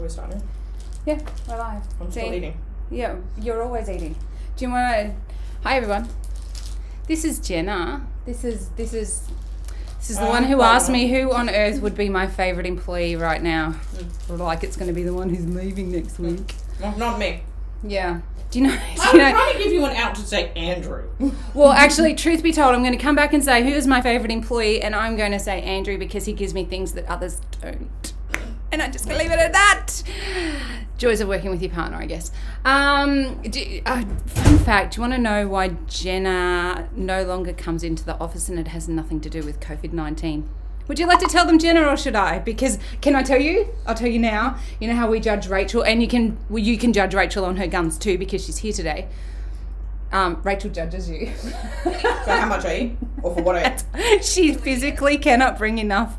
we starting? Yeah, we're live. I'm still eating. Yeah, you're always eating. Do you want to... Hi, everyone. This is Jenna. This is the one who asked me who on earth would be my favourite employee right now. Like it's going to be the one who's leaving next week. Well, not me. Yeah. Do you know? I'm trying to give you an out to say Andrew. Well, actually, truth be told, I'm going to come back and say who's my favourite employee, and I'm going to say Andrew because he gives me things that others don't. And I'm just going to leave it at that. Joys of working with your partner, I guess. Fun fact, do you want to know why Jenna no longer comes into the office and it has nothing to do with COVID-19? Would you like to tell them, Jenna, or should I? Because, can I tell you? I'll tell you now. You know how we judge Rachel, and you can judge Rachel on her guns too because she's here today. Rachel judges you. So how much I eat? Or for what I eat? She physically cannot bring enough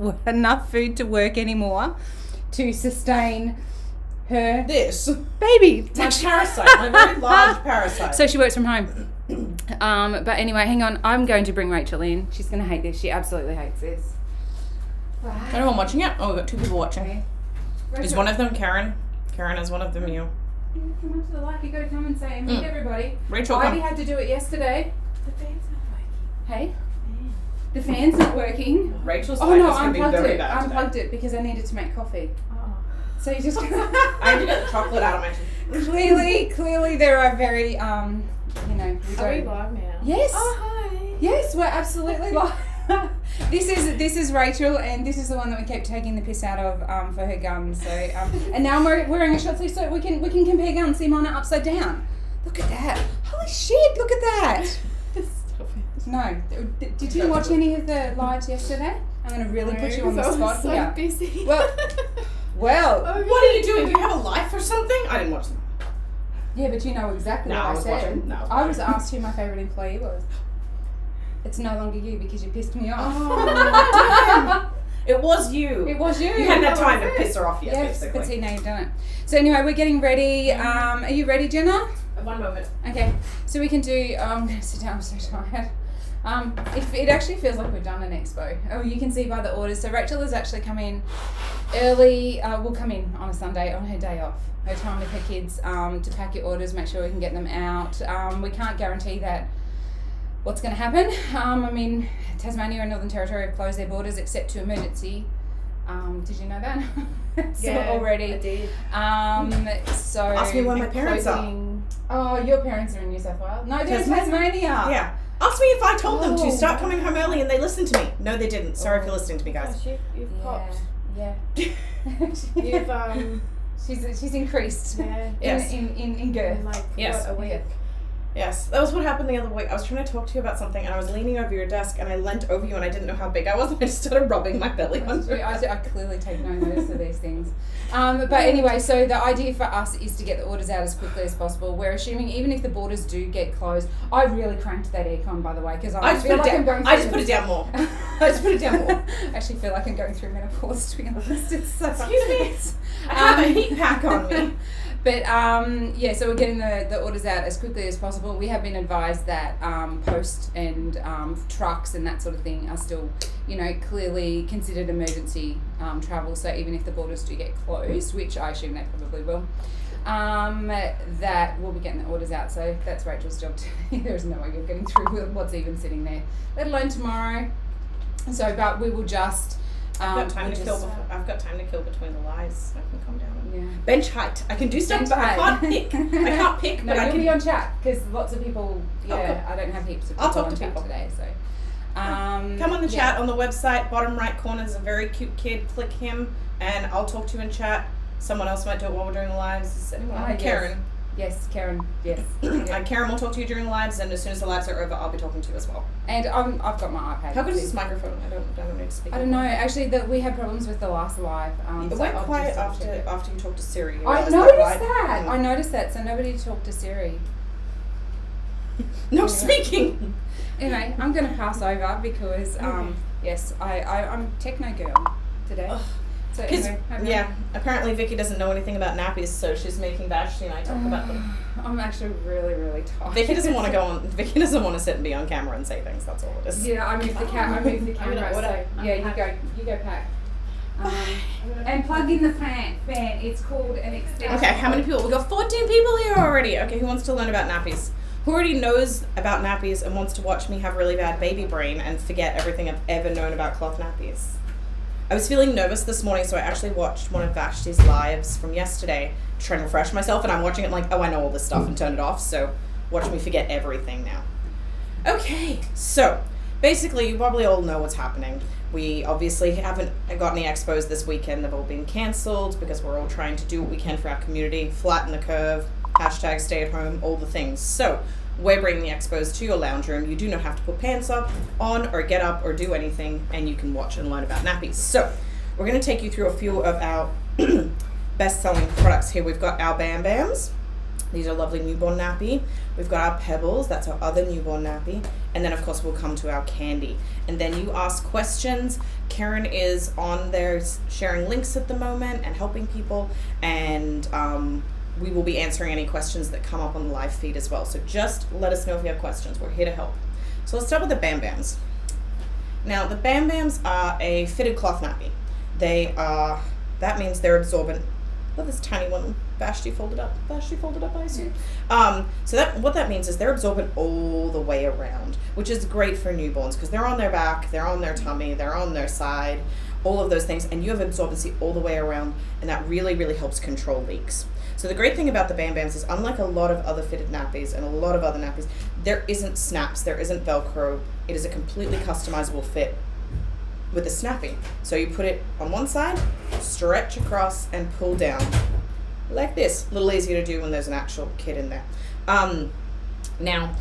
food to work anymore to sustain her baby. My parasite, my very large parasite. So she works from home. But anyway, hang on. I'm going to bring Rachel in. She's going to hate this. She absolutely hates this. Anyone watching it? Oh, we've got 2 people watching. Okay. Is one of them Karen? Karen is one of them you. Come on to the light. You got to come and say, meet everybody. Rachel, Ivy had to do it yesterday. The fan's not working. Hey? The fan's not working. Rachel's Oh no, is going to be very bad today. unplugged it because I needed to make coffee. Oh. So you just I had to get the chocolate out of my teeth. clearly there are very we Are we don't. live now? Yes. Oh, hi. Yes, we're absolutely live. This is Rachel, and this is the one that we kept taking the piss out of for her guns. So and now I'm wearing a short sleeve so we can compare guns. See mine are upside down. Look at that! Holy shit! Look at that! Stop it. No, did you watch any of the lives yesterday? I'm going to really put you on the spot so here. busy. Well, Oh, What are you doing? Do you have a life or something? I didn't watch them. yeah, but you know exactly No, what I I was said. watching. No, I was I was asked who my favourite employee was. It's no longer you because you pissed me off. Oh, it was you. It was you. You hadn't had That time was to it. piss her off yet, Yes, basically. but see, now you've done it. So anyway, we're getting ready. Are you ready, Jenna? 1 moment. Okay, so we can do, I'm going to sit down, I'm so tired. It actually feels like we've done an expo. Oh, you can see by the orders. So Rachel has actually come in early, will come in on a Sunday on her day off. Her time with her kids to pack your orders, make sure we can get them out. We can't guarantee that what's going to happen. I mean, Tasmania and Northern Territory have closed their borders except to emergency. Did you know that? So Yeah, already. I did. So Ask me where my parents are. Oh, your parents are in New South Wales? No, they're in Tasmania. Yeah. Ask me if I told them to Oh, start coming home early and they listened to me. No, they didn't. Sorry if you're listening to me, guys. Gosh, you've popped. Yeah. You've She's increased yeah. Yes. in girth. in like Yes. what, a week. Yes, that was what happened the other week. I was trying to talk to you about something and I was leaning over your desk and I leant over you and I didn't know how big I was and I just started rubbing my belly onto it. I clearly take no notice of these things. But anyway, so the idea for us is to get the orders out as quickly as possible. We're assuming even if the borders do get closed, I really cranked that aircon, by the way, because I feel like I'm going through... I just put it down more. I just put it down more. I actually feel like I'm going through menopause, to be honest. It's so Excuse me. I have a heat pack on me. But yeah, so we're getting the orders out as quickly as possible. We have been advised that post and trucks and that sort of thing are still, clearly considered emergency travel. So even if the borders do get closed, which I assume they probably will, that we'll be getting the orders out. So that's Rachel's job too. There's no way you're getting through with what's even sitting there, let alone tomorrow. So, but we will just... I've got time to kill between the lies. I can come down. Yeah. Bench height. I can do stuff, Bench but height. I can't pick. No, but I you'll can be on chat because lots of people. Yeah, Okay. I don't have heaps of I'll people talk on to chat people. today. So, come on the chat on the website. Bottom right corner is a very cute kid. Click him, and I'll talk to you in chat. Someone else might do it while we're doing the lives. Is anyone? Yes. Karen. Yes, Karen. Yes. Yeah. Karen will talk to you during the lives, and as soon as the lives are over, I'll be talking to you as well. And I've got my iPad. How good is this microphone? I don't need to speak. I don't know. Actually, we had problems with the last live. It so went I'll quiet just check it. after you talked to Siri. I noticed that. I noticed that. So nobody talked to Siri. No speaking. Anyway, I'm going to pass over because yes, I'm techno girl today. Ugh. So anyway, yeah, apparently Vicky doesn't know anything about nappies, so she's making Vashti and I talk about them. I'm actually really, really tired. Vicky doesn't want to go on. Vicky doesn't want to sit and be on camera and say things. That's all it is. Yeah, I moved the camera. order. So yeah, you go pack. And plug in the fan. It's called an extension. Okay, how many people? We've got 14 people here already. Okay, who wants to learn about nappies? Who already knows about nappies and wants to watch me have really bad baby brain and forget everything I've ever known about cloth nappies? I was feeling nervous this morning, so I actually watched one of Vashti's lives from yesterday to try and refresh myself, and I'm watching it like, oh, I know all this stuff, and turn it off, so watch me forget everything now. Okay, so basically you probably all know what's happening. We obviously haven't got any expos this weekend. They've all been cancelled because we're all trying to do what we can for our community, flatten the curve, hashtag stay at home, all the things. So we're bringing the expos to your lounge room. You do not have to put pants on or get up or do anything, and you can watch and learn about nappies. So we're going to take you through a few of our best-selling products here. We've got our Bam Bams. These are lovely newborn nappy. We've got our Pebbles, that's our other newborn nappy. And then of course we'll come to our candy. And then you ask questions. Karen is on there sharing links at the moment and helping people. And we will be answering any questions that come up on the live feed as well. So just let us know if you have questions. We're here to help. So let's start with the Bam Bams. Now the Bam Bams are a fitted cloth nappy. That means they're absorbent. Look at this tiny one. Vashti folded up, I assume. So what that means is they're absorbent all the way around, which is great for newborns because they're on their back, they're on their tummy, they're on their side, all of those things, and you have absorbency all the way around, and that really, really helps control leaks. So the great thing about the Bam Bams is, unlike a lot of other fitted nappies and a lot of other nappies, there isn't snaps, there isn't Velcro. It is a completely customizable fit with the snapping. So you put it on one side, stretch across, and pull down like this. A little easier to do when there's an actual kid in there. Now,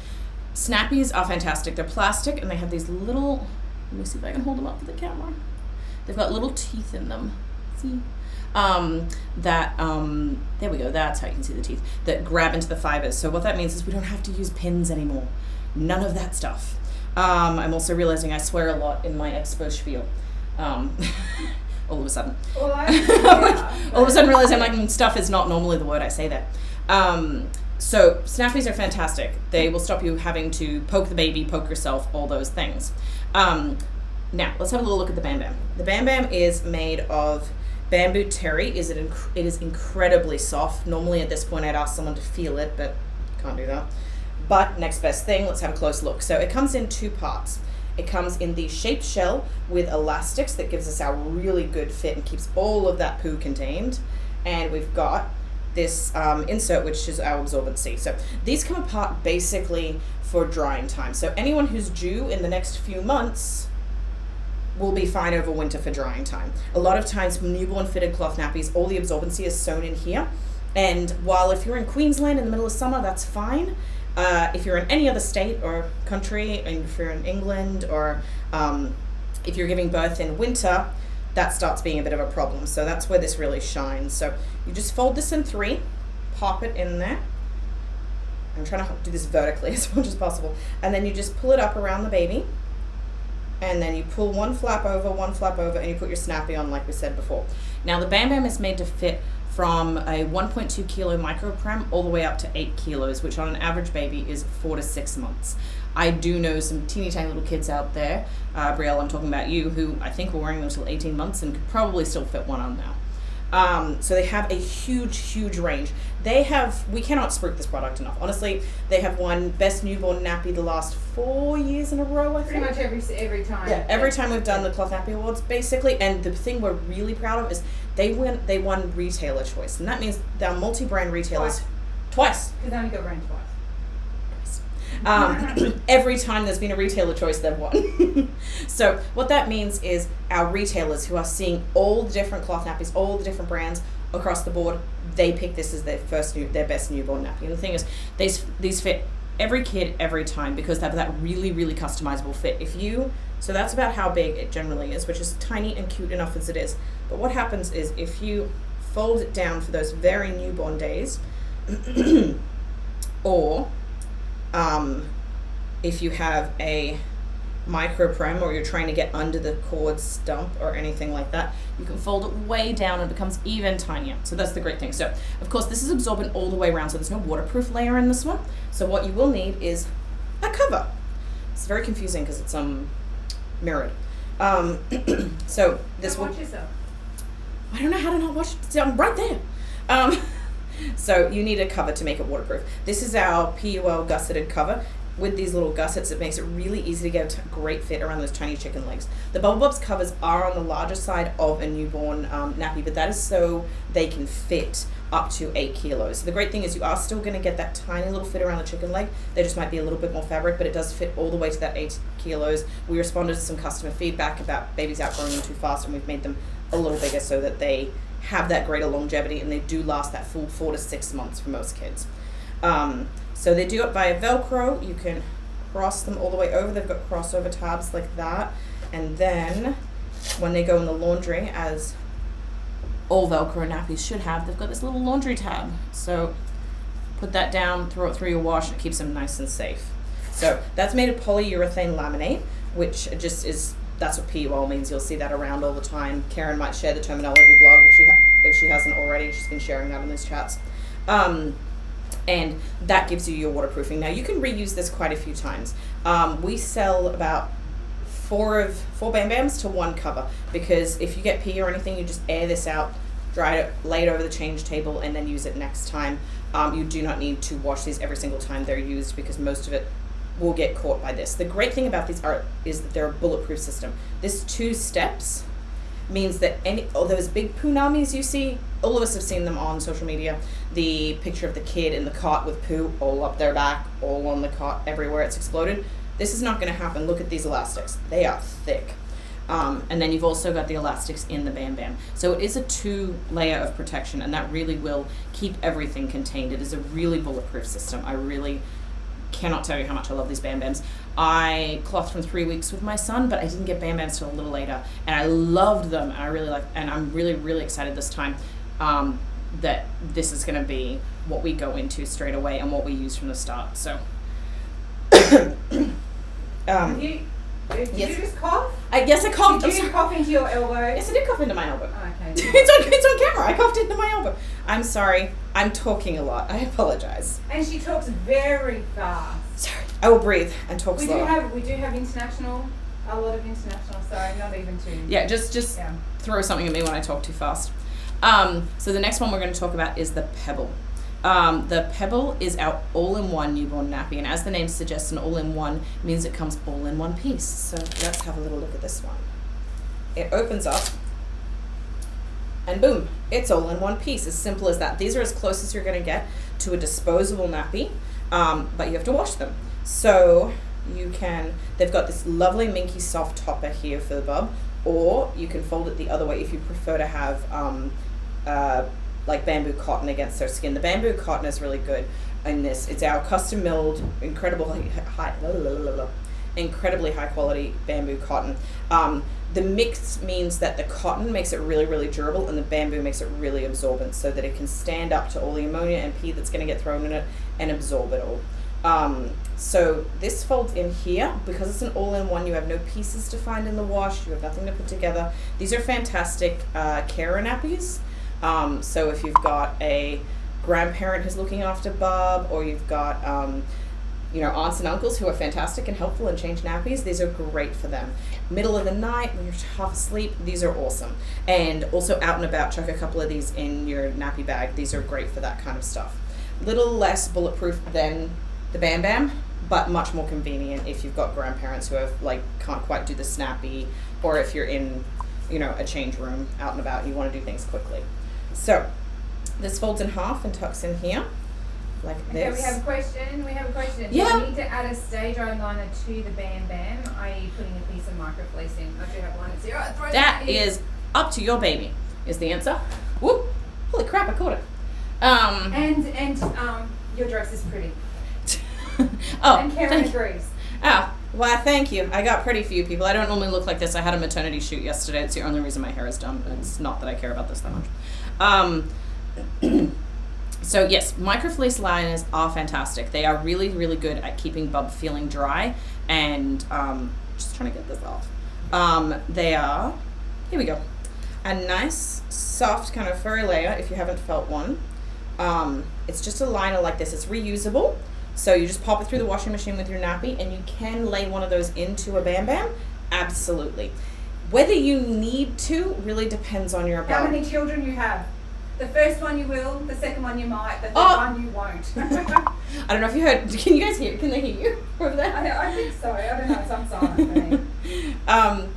snappies are fantastic. They're plastic and they have these little, let me see if I can hold them up for the camera. They've got little teeth in them. See? There we go, that's how you can see the teeth, that grab into the fibers. So what that means is we don't have to use pins anymore. None of that stuff. I'm also realizing I swear a lot in my expo spiel. All of a sudden. Well, all of a sudden realizing like stuff is not normally the word I say there. So snappies are fantastic. They will stop you having to poke the baby, poke yourself, all those things. Now, let's have a little look at the Bam Bam. The Bam Bam is made of bamboo terry. It is incredibly soft. Normally at this point I'd ask someone to feel it, but can't do that. But next best thing, let's have a close look. So it comes in two parts. It comes in the shaped shell with elastics that gives us our really good fit and keeps all of that poo contained. And we've got this insert, which is our absorbency. So these come apart basically for drying time. So anyone who's due in the next few months will be fine over winter for drying time. A lot of times newborn fitted cloth nappies, all the absorbency is sewn in here. And while if you're in Queensland in the middle of summer, that's fine. If you're in any other state or country, and if you're in England, or if you're giving birth in winter, that starts being a bit of a problem. So that's where this really shines. So you just fold this in three, pop it in there. I'm trying to do this vertically as much as possible. And then you just pull it up around the baby. And then you pull one flap over, and you put your snappy on like we said before. Now the Bam Bam is made to fit from a 1.2 kilo microprem all the way up to 8 kilos, which on an average baby is 4 to 6 months. I do know some teeny tiny little kids out there, Brielle, I'm talking about you, who I think were wearing them until 18 months and could probably still fit one on now. So they have a huge range. We cannot spruik this product enough. Honestly, they have won Best Newborn Nappy the last 4 years in a row, I think. Pretty much every time. Yeah, every time we've done the Cloth Nappy Awards, basically. And the thing we're really proud of is they won retailer choice. And that means they're multi-brand retailers. Twice. Because I only got ranked twice. Every time there's been a retailer choice, they've won. So what that means is our retailers who are seeing all the different cloth nappies, all the different brands across the board, they pick this as their best newborn nappy. And the thing is, these fit every kid every time because they have that really customizable fit. So that's about how big it generally is, which is tiny and cute enough as it is. But what happens is if you fold it down for those very newborn days, or if you have a microprem or you're trying to get under the cord stump or anything like that, you can fold it way down and it becomes even tinier. So that's the great thing. So of course this is absorbent all the way around, so there's no waterproof layer in this one. So what you will need is a cover. It's very confusing because it's mirrored. So this Watch yourself. I don't know how to not wash it. I'm right there. So you need a cover to make it waterproof. This is our PUL gusseted cover. With these little gussets, it makes it really easy to get a great fit around those tiny chicken legs. The Bubble Bobs covers are on the larger side of a newborn nappy, but that is so they can fit up to 8 kilos. So the great thing is you are still going to get that tiny little fit around the chicken leg. There just might be a little bit more fabric, but it does fit all the way to that 8 kilos. We responded to some customer feedback about babies outgrowing them too fast, and we've made them a little bigger so that they have that greater longevity, and they do last that full 4 to 6 months for most kids. So they do it via Velcro. You can cross them all the way over. They've got crossover tabs like that. And then when they go in the laundry, as all Velcro nappies should have, they've got this little laundry tab. So put that down, throw it through your wash, and it keeps them nice and safe. So that's made of polyurethane laminate, which just is, that's what PUL means. You'll see that around all the time. Karen might share the terminology blog if she hasn't already. She's been sharing that in these chats. And that gives you your waterproofing. Now you can reuse this quite a few times. We sell about 4 Bam Bams to 1 cover, because if you get pee or anything, you just air this out, dry it, lay it over the change table, and then use it next time. You do not need to wash these every single time they're used, because most of it will get caught by this. The great thing about these is that they're a bulletproof system. This 2 steps means that those big punamis you see, all of us have seen them on social media. The picture of the kid in the cot with poo all up their back, all on the cot, everywhere it's exploded. This is not going to happen. Look at these elastics. They are thick. And then you've also got the elastics in the Bam Bam. So it is a 2-layer of protection, and that really will keep everything contained. It is a really bulletproof system. I really cannot tell you how much I love these Bam Bams. I clothed from 3 weeks with my son, but I didn't get Bam Bams till a little later, and I loved them. And I really like, and I'm really excited this time that this is going to be what we go into straight away and what we use from the start. So, Did yes. you just cough? I guess I coughed. Did you cough into your elbow? Yes, I did cough into my elbow. Oh, okay. It's on camera. I coughed into my elbow. I'm sorry. I'm talking a lot. I apologize. And she talks very fast. Sorry. I will breathe and talk We slower. do have international, a lot of international, so not even too. Yeah, just throw something at me when I talk too fast. So the next one we're going to talk about is the Pebble. The Pebble is our all-in-one newborn nappy, and as the name suggests, an all-in-one means it comes all in one piece. So let's have a little look at this one. It opens up, and boom, it's all in one piece. As simple as that. These are as close as you're going to get to a disposable nappy, but you have to wash them. So they've got this lovely minky soft topper here for the bub, or you can fold it the other way if you prefer to have like bamboo cotton against their skin. The bamboo cotton is really good in this. It's our custom milled, incredibly high quality bamboo cotton. The mix means that the cotton makes it really durable, and the bamboo makes it really absorbent, so that it can stand up to all the ammonia and pee that's going to get thrown in it and absorb it all. So this folds in here. Because it's an all-in-one, you have no pieces to find in the wash, you have nothing to put together. These are fantastic carer nappies. So if you've got a grandparent who's looking after bub, or you've got aunts and uncles who are fantastic and helpful and change nappies, these are great for them. Middle of the night when you're half asleep, these are awesome. And also out and about, chuck a couple of these in your nappy bag. These are great for that kind of stuff. Little less bulletproof than the Bam Bam, but much more convenient if you've got grandparents who have can't quite do the snappy, or if you're in a change room out and about, you want to do things quickly. So this folds in half and tucks in here like this. Okay, we have a question. Yeah. Do you need to add a stay dry liner to the Bam Bam, i.e. putting a piece of microfleece in? I do have one. It's That is up to your baby, is the answer. Whoop! Holy crap, I caught it. And your dress is pretty. Oh, And Karen agrees. Oh, well, thank you. I got pretty few people. I don't normally look like this. I had a maternity shoot yesterday. It's the only reason my hair is done. It's not that I care about this that much. So yes, microfleece liners are fantastic. They are really good at keeping bub feeling dry, and just trying to get this off. They are, here we go, a nice soft kind of furry layer if you haven't felt one. It's just a liner like this. It's reusable. So you just pop it through the washing machine with your nappy, and you can lay one of those into a Bam Bam. Absolutely. Whether you need to really depends on your How ability. many children you have? The first one you will, the second one you might, the third one you won't. I don't know if you heard. Can you guys hear? Can they hear you over there? I think so. I don't know. Some silent for me.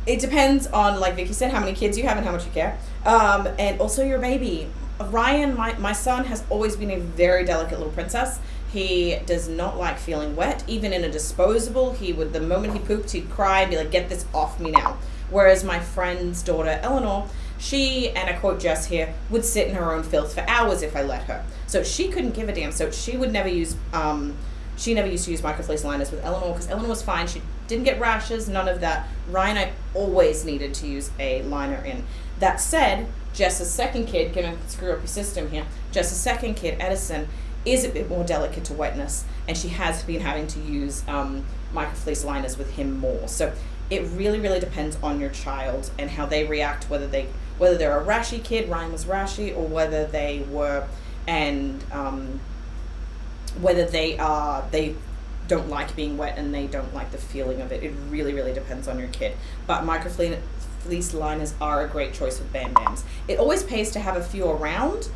It depends on, like Vicky said, how many kids you have and how much you care, and also your baby. Ryan, my son, has always been a very delicate little princess. He does not like feeling wet, even in a disposable. He would, the moment he pooped, he'd cry and be like, "Get this off me now." Whereas my friend's daughter, Eleanor, she, and I quote Jess here, would sit in her own filth for hours if I let her. So she couldn't give a damn. So she would never use, she never used to use microfleece liners with Eleanor because Eleanor was fine. She didn't get rashes, none of that. Ryan, I always needed to use a liner in. That said, Jess's second kid, gonna screw up your system here, Jess's second kid, Edison, is a bit more delicate to wetness, and she has been having to use microfleece liners with him more. So it really, really depends on your child and how they react, whether they're a rashy kid, Ryan was rashy, or whether they were, and whether they don't like being wet and they don't like the feeling of it. It really, really depends on your kid. But microfleece liners are a great choice with Bam Bams. It always pays to have a few around,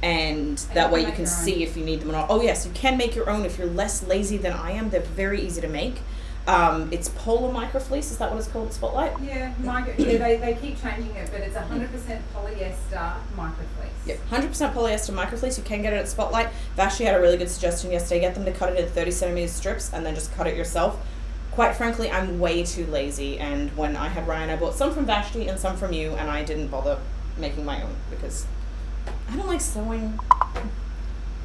and that way you can see if you need them or not. Oh yes, you can make your own if you're less lazy than I am. They're very easy to make. It's polar microfleece, is that what it's called, Spotlight? Yeah, they keep changing it, but it's 100% polyester microfleece. Yep, 100% polyester microfleece. You can get it at Spotlight. Vashti had a really good suggestion yesterday. Get them to cut it in 30 centimeter strips and then just cut it yourself. Quite frankly, I'm way too lazy, and when I had Ryan, I bought some from Vashti and some from you, and I didn't bother making my own because I don't like sewing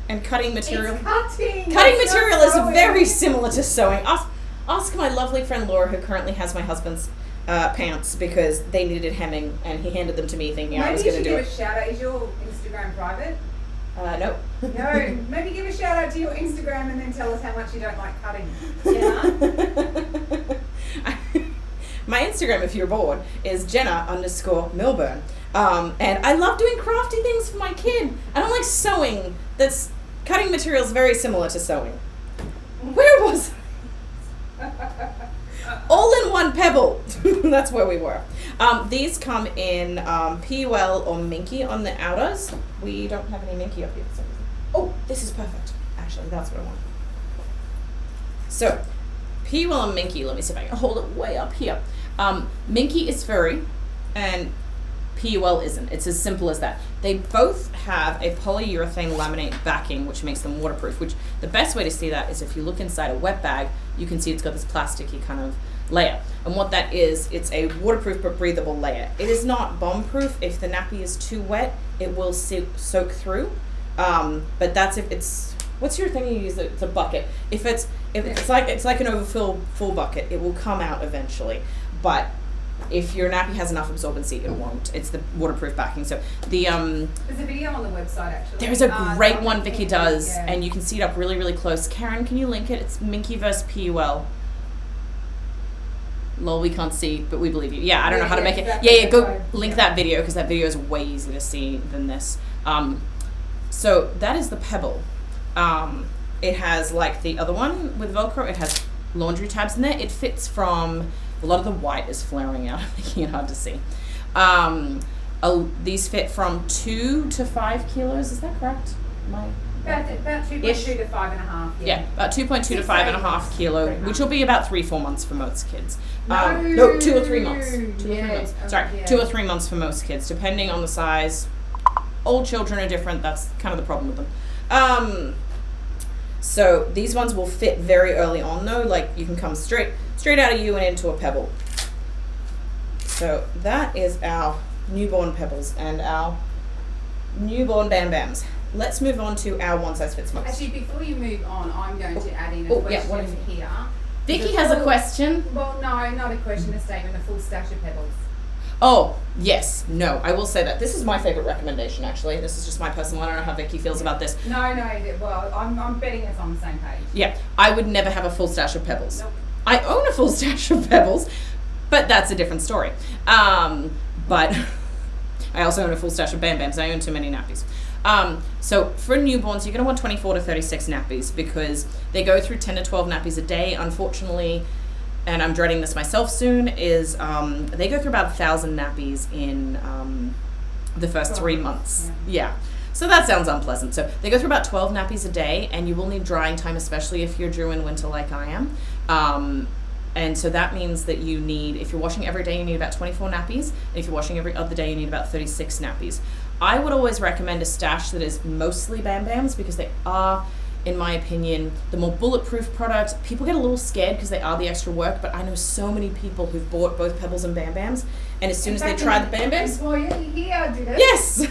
and cutting material. It's cutting Material is sewing. very similar to sewing. Ask my lovely friend Laura, who currently has my husband's pants, because they needed hemming, and he handed them to me thinking I was going to do Maybe you it. should give a shout out. Is your Instagram private? No. No. Maybe give a shout out to your Instagram and then tell us how much you don't like cutting. Jenna? My Instagram, if you're bored, is Jenna_Milburn. And I love doing crafty things for my kid. I don't like sewing. That's cutting materials very similar to sewing. Where was all in one pebble. That's where we were. These come in PUL or Minky on the outers. We don't have any Minky up here for some reason. Oh, this is perfect. Actually, that's what I want. So, PUL and Minky, let me see if I can hold it way up here. Minky is furry and PUL isn't. It's as simple as that. They both have a polyurethane laminate backing, which makes them waterproof, which the best way to see that is if you look inside a wet bag, you can see it's got this plasticky kind of layer. And what that is, it's a waterproof but breathable layer. It is not bomb-proof. If the nappy is too wet, it will soak through. But that's if it's, what's your thing you use? It's a bucket. If it's like an overfill full bucket, it will come out eventually. But if your nappy has enough absorbency, it won't. It's the waterproof backing. So the There's a video on the website actually. there's a great one Vicky Minky, does, yeah. and you can see it up really, really close. Karen, can you link it? It's Minky vs. PUL. Lol, we can't see, but we believe you. Yeah, I don't know how to make it. Exactly, Yeah, go that's fine. link Yeah. that video because that video is way easier to see than this. So that is the Pebble. It has, like the other one with Velcro, it has laundry tabs in there. It fits from, a lot of the white is flaring out, making it hard to see. These fit from 2 to 5 kilos, is that correct? About 2.2 Ish. to 5.5. Yeah, about 2.2 to 5.5 kilo, which will be about 3-4 months for most kids. No, 2 or 3 months. 2 or 3 yes, months. Sorry, yeah. 2 or 3 months for most kids, depending on the size. Old children are different. That's kind of the problem with them. So these ones will fit very early on, though. Like you can come straight out of you and into a Pebble. So that is our newborn Pebbles and our newborn Bam Bams. Let's move on to our one size fits most. Actually, before you move on, I'm going to add in a Oh, yeah, question what is it? here. Vicky The has a full- question. Well, no, not a question, a statement. A full stash of pebbles. Oh, yes. No, I will say that. This is my favorite recommendation, actually. This is just my personal. I don't know how Vicky feels about this. No, well, I'm betting it's on the same page. Yeah, I would never have a full stash of Pebbles. Nope. I own a full stash of Pebbles, but that's a different story. But I also own a full stash of Bam Bams. I own too many nappies. So for newborns, you're going to want 24 to 36 nappies because they go through 10 to 12 nappies a day. Unfortunately, and I'm dreading this myself soon, is they go through about 1,000 nappies in the first 3 months. Yeah. So that sounds unpleasant. So they go through about 12 nappies a day, and you will need drying time, especially if you're due in winter like I am. And so that means that you need, if you're washing every day, you need about 24 nappies. And if you're washing every other day, you need about 36 nappies. I would always recommend a stash that is mostly Bam Bams, because they are, in my opinion, the more bulletproof product. People get a little scared because they are the extra work, but I know so many people who've bought both Pebbles and Bam Bams, and as soon as they tried the Bam Bams, yes,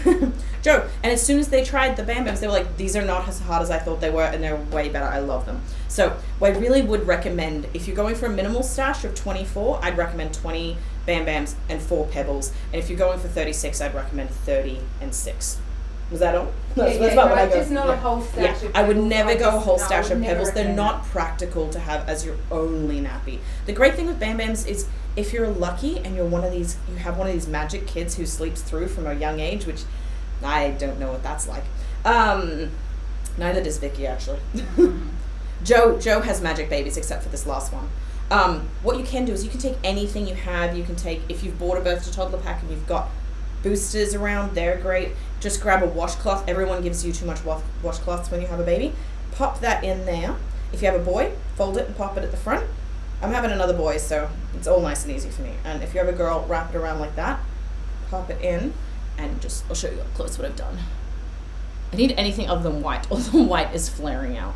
Joe, and as soon as they tried the Bam Bams, they were like, these are not as hard as I thought they were, and they're way better. I love them. So what I really would recommend, if you're going for a minimal stash of 24, I'd recommend 20 Bam Bams and 4 Pebbles, and if you're going for 36, I'd recommend 30 and 6. Was that all? That's about what I go. Just not a whole stash of I would Pebbles. never go a whole No, stash of never Pebbles. They're recommend not practical to have as your only nappy. The great thing with Bam Bams is if you're lucky and you have one of these magic kids who sleeps through from a young age, which I don't know what that's like. Neither does Vicky, actually. Joe has magic babies, except for this last one. What you can do is you can take anything you have. You can take, if you've bought a birth to toddler pack and you've got boosters around, they're great. Just grab a washcloth. Everyone gives you too much washcloths when you have a baby. Pop that in there. If you have a boy, fold it and pop it at the front. I'm having another boy, so it's all nice and easy for me. And if you have a girl, wrap it around like that, pop it in, and I'll show you up close what I've done. I need anything other than white, although white is flaring out.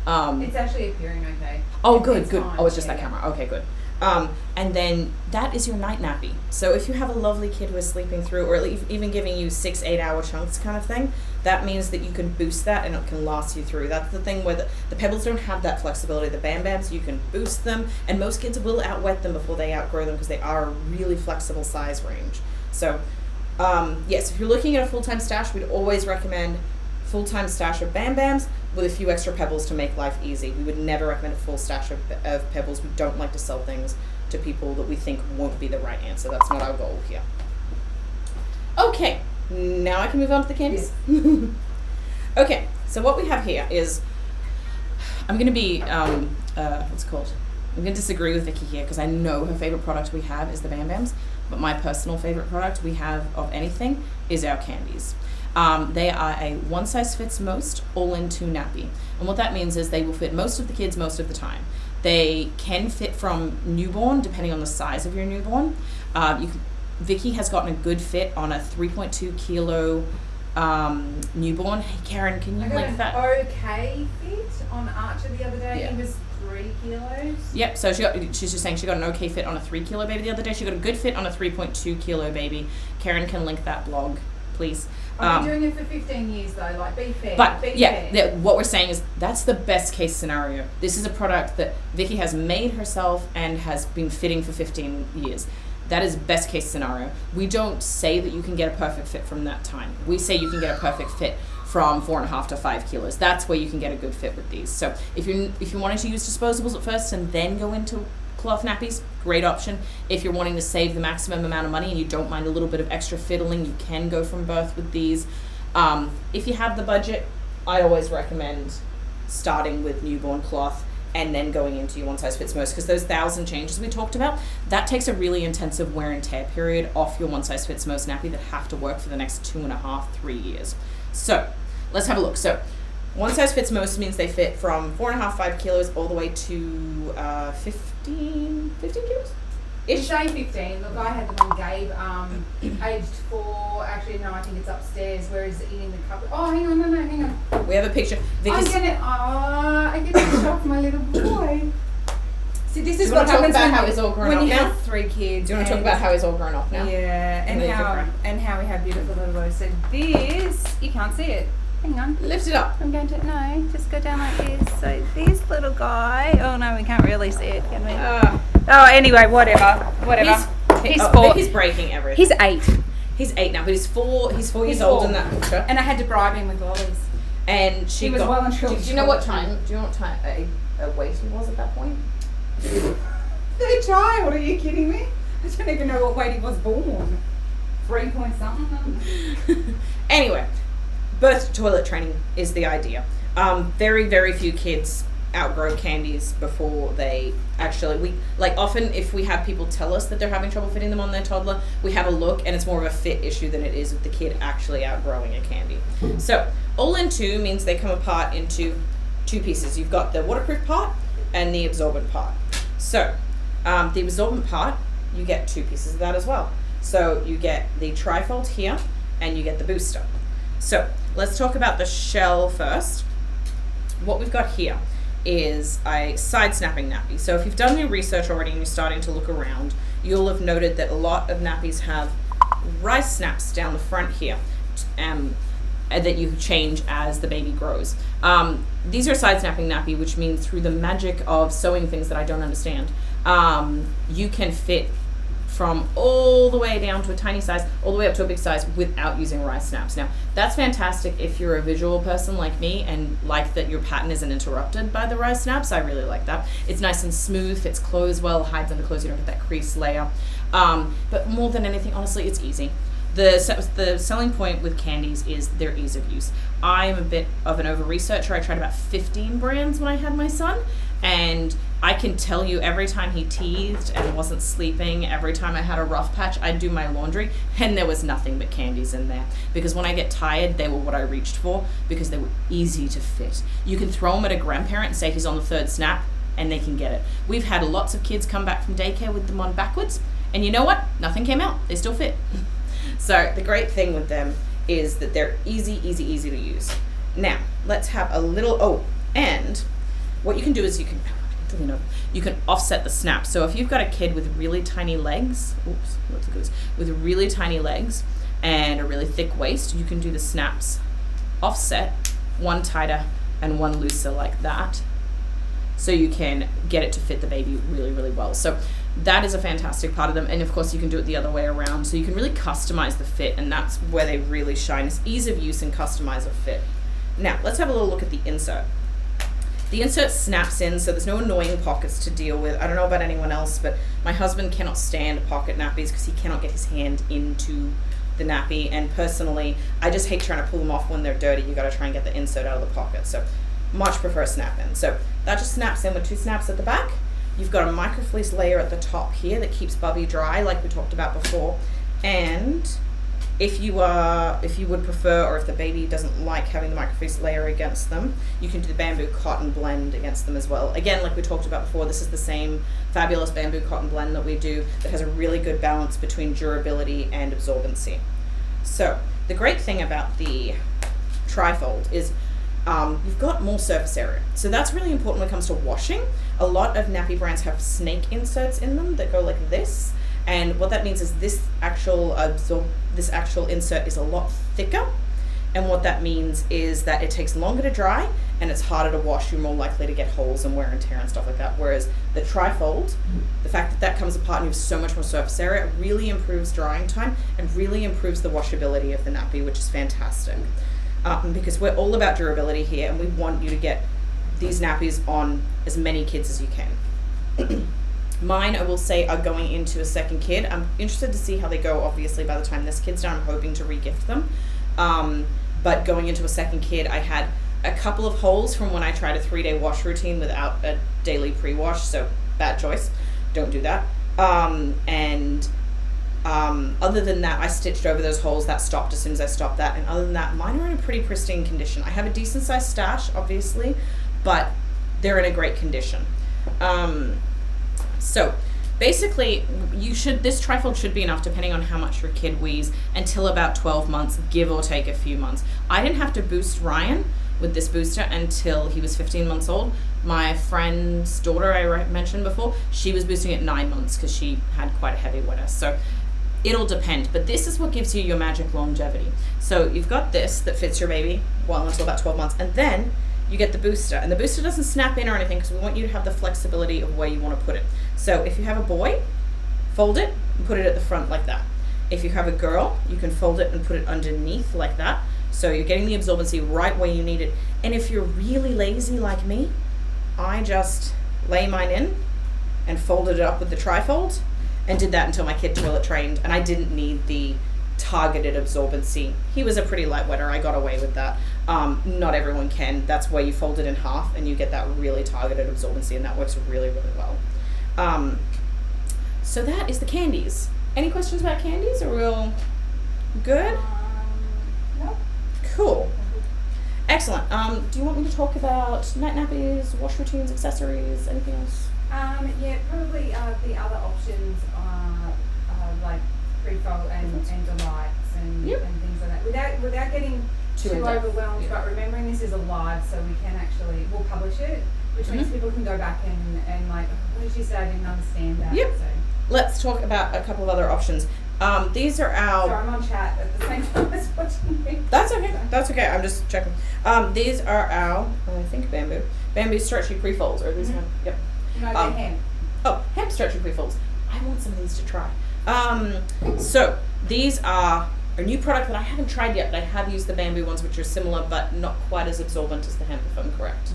It's actually appearing okay. Oh, good. Fine. Oh, it's just that camera. Okay, good. And then that is your night nappy. So if you have a lovely kid who is sleeping through, or even giving you 6-8 hour chunks kind of thing, that means that you can boost that and it can last you through. That's the thing where the Pebbles don't have that flexibility. The Bam Bams, you can boost them, and most kids will out-wet them before they outgrow them because they are a really flexible size range. So yes, if you're looking at a full-time stash, we'd always recommend full-time stash of Bam Bams with a few extra Pebbles to make life easy. We would never recommend a full stash of Pebbles. We don't like to sell things to people that we think won't be the right answer. That's not our goal here. Okay, now I can move on to the candies. Yes. Okay, so what we have here is, I'm going to be, what's it called? I'm going to disagree with Vicky here because I know her favorite product we have is the Bam Bams, but my personal favorite product we have of anything is our candies. They are a one-size-fits-most all-in-two nappy. And what that means is they will fit most of the kids most of the time. They can fit from newborn, depending on the size of your newborn. Vicky has gotten a good fit on a 3.2 kilo newborn. Hey, Karen, can you link that? Okay fit on Archer the other day. Yeah. It was 3 kilos. Yep, so she's just saying she got an okay fit on a 3 kilo baby the other day. She got a good fit on a 3.2 kilo baby. Karen can link that blog, please. I've been doing it for 15 years though, like be fair. But be yeah, fair. what we're saying is that's the best case scenario. This is a product that Vicky has made herself and has been fitting for 15 years. That is best case scenario. We don't say that you can get a perfect fit from that time. We say you can get a perfect fit from 4.5 to 5 kilos. That's where you can get a good fit with these. So if you wanted to use disposables at first and then go into cloth nappies, great option. If you're wanting to save the maximum amount of money and you don't mind a little bit of extra fiddling, you can go from birth with these. If you have the budget, I always recommend starting with newborn cloth and then going into your one-size-fits-most, because those 1,000 changes we talked about, that takes a really intensive wear and tear period off your one-size-fits-most nappy that have to work for the next 2.5-3 years. So let's have a look. So one size fits most means they fit from 4.5-5 kilos all the way to 15 kilos? You say 15. Look, I had them on Gabe, aged 4. Actually, no, I think it's upstairs. Where is it eating the cup? Oh, hang on, hang on. We have a picture. I get to shock my little boy. See, this is what happens how he's all grown when up you now? have 3 kids. Do you want to talk about how he's all grown up now? Yeah, and how we have beautiful little boys. So this, you can't see it. Hang on. Lift it up. I'm going to, no, just go down like this. So this little guy, oh no, we can't really see it, can we? Oh, anyway, whatever. He's 4. He's breaking everything. He's 8. He's 8 now, but he's 4 years old in that picture. And I had to bribe him with lollies. And he was well and truly. Do you know what time? Do you know what time weight he was at that point? The child, are you kidding me? I don't even know what weight he was born. 3 point something. Anyway, birth to toilet training is the idea. Very, very few kids outgrow candies before they actually, often if we have people tell us that they're having trouble fitting them on their toddler, we have a look and it's more of a fit issue than it is with the kid actually outgrowing a candy. So all in two means they come apart into two pieces. You've got the waterproof part and the absorbent part. So the absorbent part, you get two pieces of that as well. So you get the trifold here and you get the booster. So let's talk about the shell first. What we've got here is a side snapping nappy. So if you've done your research already and you're starting to look around, you'll have noted that a lot of nappies have rice snaps down the front here that you change as the baby grows. These are side snapping nappy, which means through the magic of sewing things that I don't understand, you can fit from all the way down to a tiny size, all the way up to a big size without using rice snaps. Now, that's fantastic if you're a visual person like me and like that your pattern isn't interrupted by the rice snaps. I really like that. It's nice and smooth, fits clothes well, hides under clothes, you don't get that crease layer. But more than anything, honestly, it's easy. The selling point with candies is their ease of use. I'm a bit of an over-researcher. I tried about 15 brands when I had my son, and I can tell you every time he teethed and wasn't sleeping, every time I had a rough patch, I'd do my laundry and there was nothing but candies in there. Because when I get tired, they were what I reached for because they were easy to fit. You can throw them at a grandparent and say he's on the third snap and they can get it. We've had lots of kids come back from daycare with them on backwards, and you know what? Nothing came out. They still fit. So the great thing with them is that they're easy to use. Now, let's have a little, and what you can do is you can offset the snap. So if you've got a kid with really tiny legs, with really tiny legs and a really thick waist, you can do the snaps offset, one tighter and one looser like that. So you can get it to fit the baby really well. So that is a fantastic part of them. And of course you can do it the other way around. So you can really customize the fit, and that's where they really shine, is ease of use and customize a fit. Now let's have a little look at the insert. The insert snaps in, so there's no annoying pockets to deal with. I don't know about anyone else, but my husband cannot stand pocket nappies because he cannot get his hand into the nappy. And personally, I just hate trying to pull them off when they're dirty. You got to try and get the insert out of the pocket. So much prefer snap in. So that just snaps in with two snaps at the back. You've got a microfleece layer at the top here that keeps Bubby dry, like we talked about before. And if you would prefer, or if the baby doesn't like having the microfleece layer against them, you can do the bamboo cotton blend against them as well. Again, like we talked about before, this is the same fabulous bamboo cotton blend that we do that has a really good balance between durability and absorbency. So the great thing about the trifold is you've got more surface area. So that's really important when it comes to washing. A lot of nappy brands have snake inserts in them that go like this. And what that means is this actual insert is a lot thicker. And what that means is that it takes longer to dry and it's harder to wash. You're more likely to get holes and wear and tear and stuff like that. Whereas the trifold, the fact that that comes apart and you have so much more surface area, really improves drying time and really improves the washability of the nappy, which is fantastic. Because we're all about durability here, and we want you to get these nappies on as many kids as you can. Mine, I will say, are going into a second kid. I'm interested to see how they go, obviously, by the time this kid's done. I'm hoping to re-gift them. But going into a second kid, I had a couple of holes from when I tried a 3-day wash routine without a daily pre-wash, so bad choice. Don't do that. Other than that, I stitched over those holes. That stopped as soon as I stopped that. And other than that, mine are in a pretty pristine condition. I have a decent sized stash, obviously, but they're in a great condition. So basically, this trifold should be enough, depending on how much your kid weighs, until about 12 months, give or take a few months. I didn't have to boost Ryan with this booster until he was 15 months old. My friend's daughter, I mentioned before, she was boosting at 9 months because she had quite a heavy winter. So it'll depend, but this is what gives you your magic longevity. So you've got this that fits your baby well until about 12 months, and then you get the booster. And the booster doesn't snap in or anything because we want you to have the flexibility of where you want to put it. So if you have a boy, fold it and put it at the front like that. If you have a girl, you can fold it and put it underneath like that. So you're getting the absorbency right where you need it. And if you're really lazy like me, I just lay mine in and folded it up with the trifold and did that until my kid toilet trained, and I didn't need the targeted absorbency. He was a pretty light wetter. I got away with that. Not everyone can. That's where you fold it in half and you get that really targeted absorbency, and that works really, really well. So that is the candies. Any questions about candies? Are we all good? No. Cool. Excellent. Do you want me to talk about night nappies, wash routines, accessories, anything else? Yeah, probably the other options are like pre-fold and delights and things like that. Without getting too overwhelmed, but remembering this is a live, so we'll publish it, which means people can go back and like, what did she say? I didn't understand that. Yep. So. Let's talk about a couple of other options. These are our... Sorry, I'm on chat at the same time as watching you. That's okay. That's okay. I'm just checking. These are our, I think, bamboo stretchy pre-folds. Or these Yep. No, they're hemp. Oh, hemp stretchy pre-folds. I want some of these to try. So these are a new product that I haven't tried yet, but I have used the bamboo ones, which are similar but not quite as absorbent as the hemp, if I'm correct.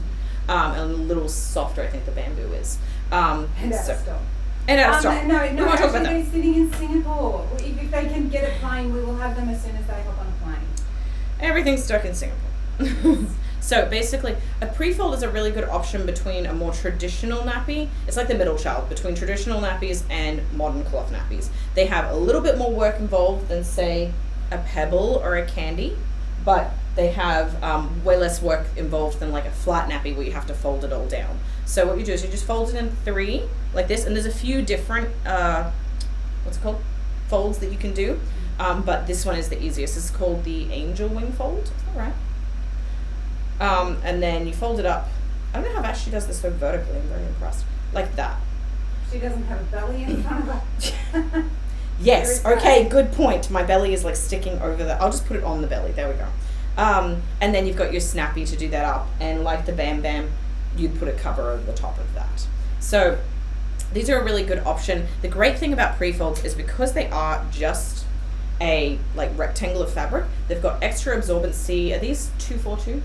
And a little softer, I think the bamboo is. And out of stock. And out of stock. No, we want to talk about they're that. sitting in Singapore. If they can get a plane, we will have them as soon as they hop on a plane. Everything's stuck in Singapore. So basically, a pre-fold is a really good option between a more traditional nappy. It's like the middle child between traditional nappies and modern cloth nappies. They have a little bit more work involved than, say, a pebble or a candy, but they have way less work involved than like a flat nappy where you have to fold it all down. So what you do is you just fold it in 3 like this, and there's a few different folds that you can do, but this one is the easiest. This is called the angel wing fold. Is that right? And then you fold it up. I don't know how Ashley does this so vertically. I'm very impressed. Like that. She doesn't have a belly in front of her. Yes. Okay. Good point. My belly is like sticking over the. I'll just put it on the belly. There we go. And then you've got your snappy to do that up, and like the Bam Bam, you'd put a cover over the top of that. So these are a really good option. The great thing about pre-folds is because they are just a like rectangle of fabric, they've got extra absorbency. Are these 242?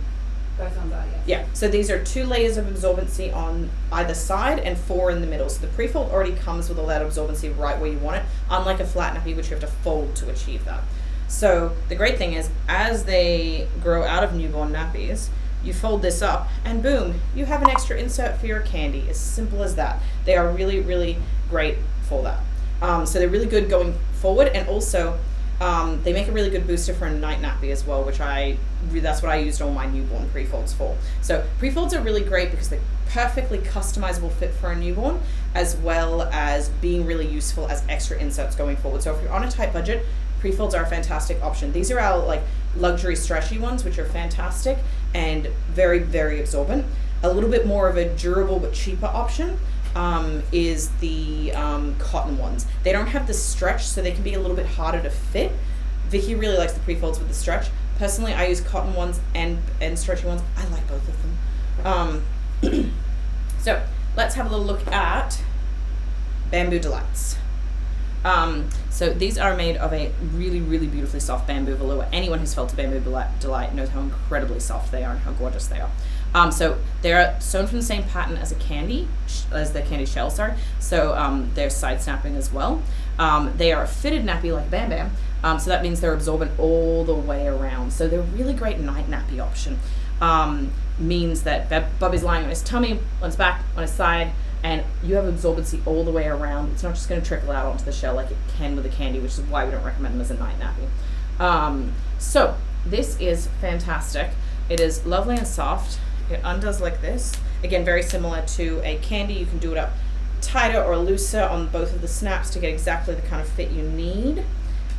Those ones are, yes. Yeah, so these are 2 layers of absorbency on either side and 4 in the middle. So the pre-fold already comes with all that absorbency right where you want it, unlike a flat nappy, which you have to fold to achieve that. So the great thing is, as they grow out of newborn nappies, you fold this up and boom, you have an extra insert for your candy. As simple as that. They are really, really great for that. So they're really good going forward, and also they make a really good booster for a night nappy as well, which that's what I used all my newborn pre-folds for. So pre-folds are really great because they're perfectly customizable fit for a newborn, as well as being really useful as extra inserts going forward. So if you're on a tight budget, pre-folds are a fantastic option. These are our like luxury stretchy ones, which are fantastic and very, very absorbent. A little bit more of a durable but cheaper option is the cotton ones. They don't have the stretch, so they can be a little bit harder to fit. Vicky really likes the pre-folds with the stretch. Personally, I use cotton ones and stretchy ones. I like both of them. So let's have a little look at Bamboo Delights. So these are made of a really, really beautifully soft bamboo velour. Anyone who's felt a Bamboo Delight knows how incredibly soft they are and how gorgeous they are. So they're sewn from the same pattern as the candy shells are. So they're side snapping as well. They are a fitted nappy like Bam Bam. So that means they're absorbent all the way around. So they're a really great night nappy option. Means that Bubby's lying on his tummy, on his back, on his side, and you have absorbency all the way around. It's not just going to trickle out onto the shell like it can with a candy, which is why we don't recommend them as a night nappy. So this is fantastic. It is lovely and soft. It undoes like this. Again, very similar to a candy. You can do it up tighter or looser on both of the snaps to get exactly the kind of fit you need.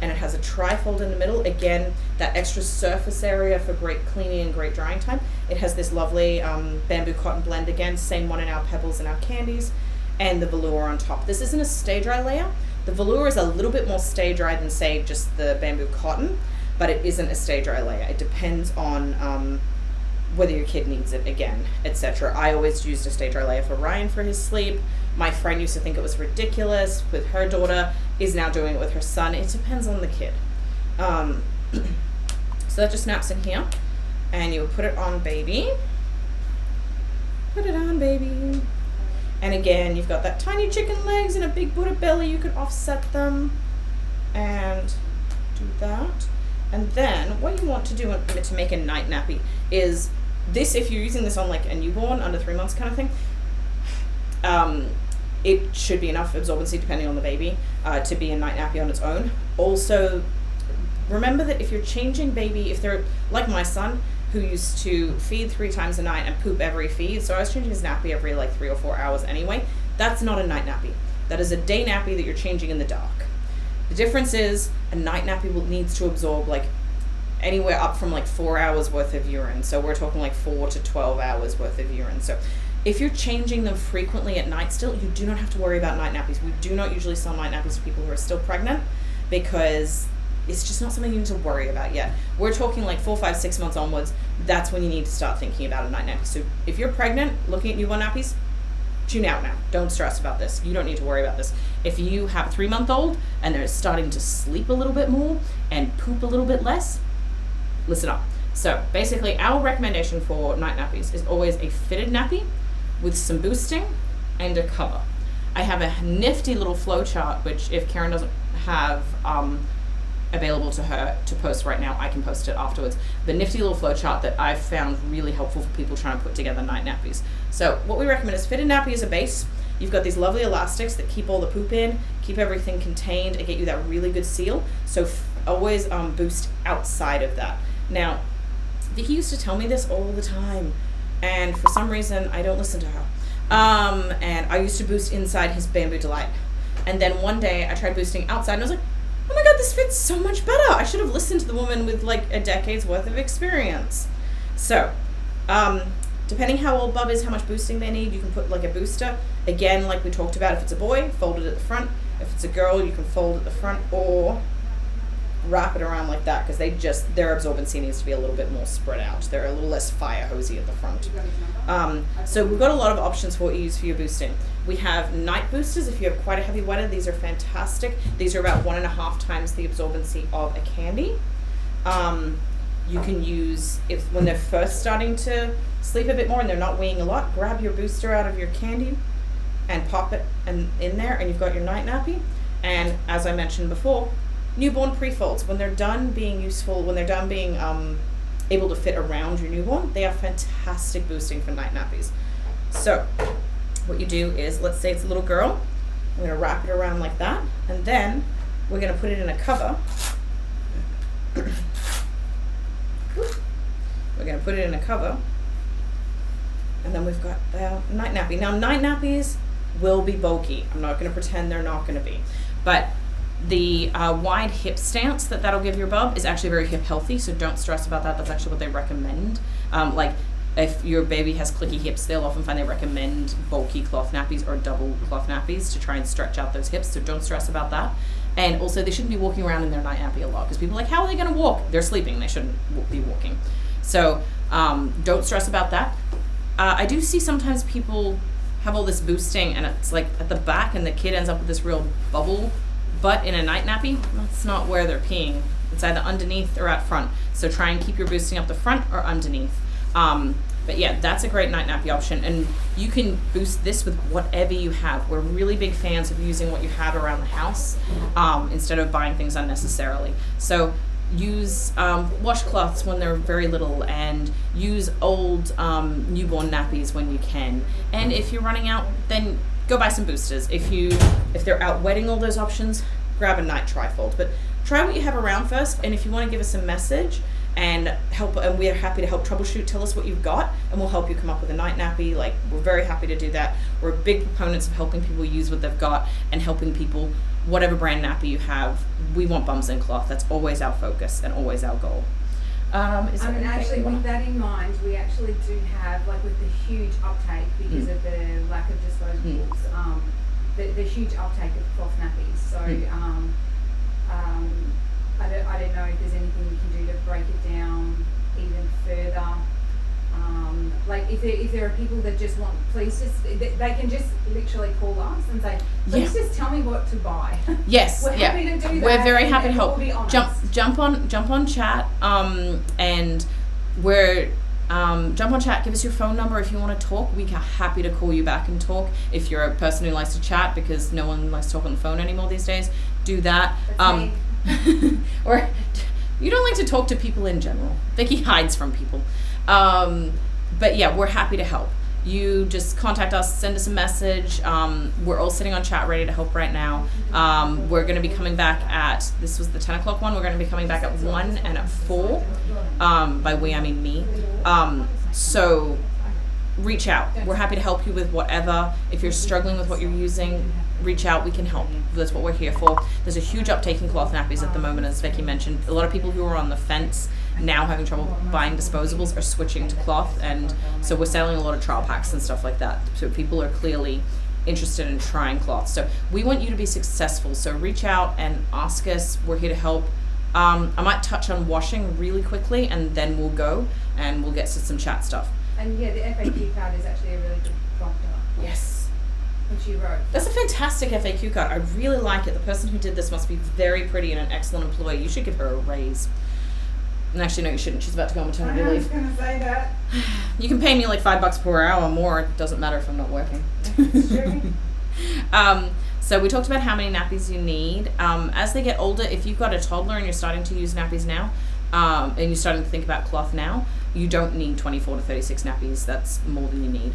And it has a tri-fold in the middle. Again, that extra surface area for great cleaning and great drying time. It has this lovely bamboo cotton blend again, same one in our pebbles and our candies, and the velour on top. This isn't a stay dry layer. The velour is a little bit more stay dry than, say, just the bamboo cotton, but it isn't a stay dry layer. It depends on whether your kid needs it again, etc. I always used a stay dry layer for Ryan for his sleep. My friend used to think it was ridiculous with her daughter, is now doing it with her son. It depends on the kid. So that just snaps in here, and you put it on baby. Put it on baby. And again, you've got that tiny chicken legs and a big Buddha belly. You can offset them and do that. And then what you want to do to make a night nappy is this, if you're using this on like a newborn under 3 months kind of thing, it should be enough absorbency depending on the baby to be a night nappy on its own. Also, remember that if you're changing baby, if they're like my son who used to feed 3 times a night and poop every feed, so I was changing his nappy every like 3 or 4 hours anyway, that's not a night nappy. That is a day nappy that you're changing in the dark. The difference is a night nappy needs to absorb like anywhere up from like 4 hours worth of urine. So we're talking like 4 to 12 hours worth of urine. So if you're changing them frequently at night still, you do not have to worry about night nappies. We do not usually sell night nappies to people who are still pregnant because it's just not something you need to worry about yet. We're talking like 4, 5, 6 months onwards. That's when you need to start thinking about a night nappy. So if you're pregnant, looking at newborn nappies, tune out now. Don't stress about this. You don't need to worry about this. If you have a 3-month-old and they're starting to sleep a little bit more and poop a little bit less, listen up. So basically our recommendation for night nappies is always a fitted nappy with some boosting and a cover. I have a nifty little flow chart, which if Karen doesn't have available to her to post right now, I can post it afterwards. The nifty little flow chart that I've found really helpful for people trying to put together night nappies. So what we recommend is fitted nappy as a base. You've got these lovely elastics that keep all the poop in, keep everything contained, and get you that really good seal. So always boost outside of that. Now, Vicky used to tell me this all the time, and for some reason I don't listen to her. And I used to boost inside his Bamboo Delight. And then one day I tried boosting outside and I was like, oh my God, this fits so much better. I should have listened to the woman with like a decade's worth of experience. So, depending how old Bub is, how much boosting they need, you can put like a booster. Again, like we talked about, if it's a boy, fold it at the front. If it's a girl, you can fold at the front or wrap it around like that because their absorbency needs to be a little bit more spread out. They're a little less fire hosey at the front. So we've got a lot of options for what you use for your boosting. We have night boosters if you have quite a heavy wetter. These are fantastic. These are about 1.5 times the absorbency of a candy. You can use, when they're first starting to sleep a bit more and they're not weeing a lot, grab your booster out of your candy and pop it in there and you've got your night nappy. And as I mentioned before, newborn pre-folds, when they're done being useful, when they're done being able to fit around your newborn, they are fantastic boosting for night nappies. So what you do is, let's say it's a little girl, I'm going to wrap it around like that, and then we're going to put it in a cover. We're going to put it in a cover, and then we've got the night nappy. Now night nappies will be bulky. I'm not going to pretend they're not going to be, but the wide hip stance that'll give your bub is actually very hip healthy, so don't stress about that. That's actually what they recommend. Like if your baby has clicky hips, they'll often find they recommend bulky cloth nappies or double cloth nappies to try and stretch out those hips, so don't stress about that. And also they shouldn't be walking around in their night nappy a lot because people are like, how are they going to walk? They're sleeping, they shouldn't be walking. So don't stress about that. I do see sometimes people have all this boosting and it's like at the back and the kid ends up with this real bubble butt in a night nappy. That's not where they're peeing. It's either underneath or at front. So try and keep your boosting up the front or underneath. But yeah, that's a great night nappy option. And you can boost this with whatever you have. We're really big fans of using what you have around the house instead of buying things unnecessarily. So use washcloths when they're very little and use old newborn nappies when you can. And if you're running out, then go buy some boosters. If they're out wetting all those options, grab a night trifold. But try what you have around first, and if you want to give us a message and help, and we're happy to help troubleshoot, tell us what you've got, and we'll help you come up with a night nappy. Like, we're very happy to do that. We're big proponents of helping people use what they've got and helping people, whatever brand nappy you have, we want bums in cloth. That's always our focus and always our goal. Actually, with that in mind, we actually do have, like with the huge uptake because of the lack of disposables, the huge uptake of cloth nappies. So I don't know if there's anything we can do to break it down even further. Like if there are people that just want, please just, they can just literally call us and say, please just tell me what to buy. Yes, we're happy to do that. We're very happy to help. We'll Jump on chat, and we're jump on chat. Give us your phone number if you want to talk. We are happy to call you back and talk. If you're a person who likes to chat, because no one likes to talk on the phone anymore these days, do that. or you don't like to talk to people in general. Vicky hides from people. But yeah, we're happy to help. You just contact us, send us a message. We're all sitting on chat ready to help right now. We're going to be coming back at, this was the 10 o'clock one, we're going to be coming back at 1 and at 4. By we, I mean me. So reach out. We're happy to help you with whatever. If you're struggling with what you're using, reach out. We can help. That's what we're here for. There's a huge uptake in cloth nappies at the moment, as Vicky mentioned. A lot of people who are on the fence now having trouble buying disposables are switching to cloth, and so we're selling a lot of trial packs and stuff like that. So people are clearly interested in trying cloth. So we want you to be successful. So reach out and ask us. We're here to help. I might touch on washing really quickly, and then we'll go and we'll get to some chat stuff. And yeah, the FAQ card is actually a really good prompter. Yes. Which you wrote. That's a fantastic FAQ card. I really like it. The person who did this must be very pretty and an excellent employee. You should give her a raise. And actually, no, you shouldn't. She's about to go on maternity leave. I was going to say that. You can pay me like $5 per hour or more. It doesn't matter if I'm not working. It's true. So we talked about how many nappies you need. As they get older, if you've got a toddler and you're starting to use nappies now, and you're starting to think about cloth now, you don't need 24 to 36 nappies. That's more than you need.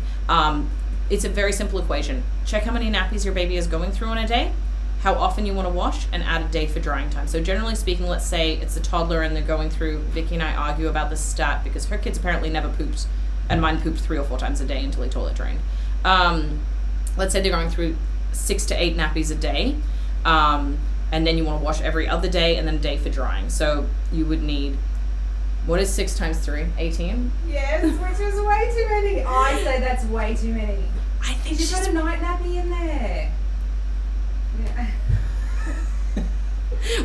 It's a very simple equation. Check how many nappies your baby is going through in a day, how often you want to wash, and add a day for drying time. So generally speaking, let's say it's a toddler and they're going through, Vicky and I argue about this stat because her kids apparently never pooped, and mine pooped 3 or 4 times a day until he toilet drained. Let's say they're going through 6 to 8 nappies a day, and then you want to wash every other day and then a day for drying. So you would need, what is 6 times 3? 18? Yes, which is way too many. I say that's way too many. I think You've got a night nappy in there. Yeah.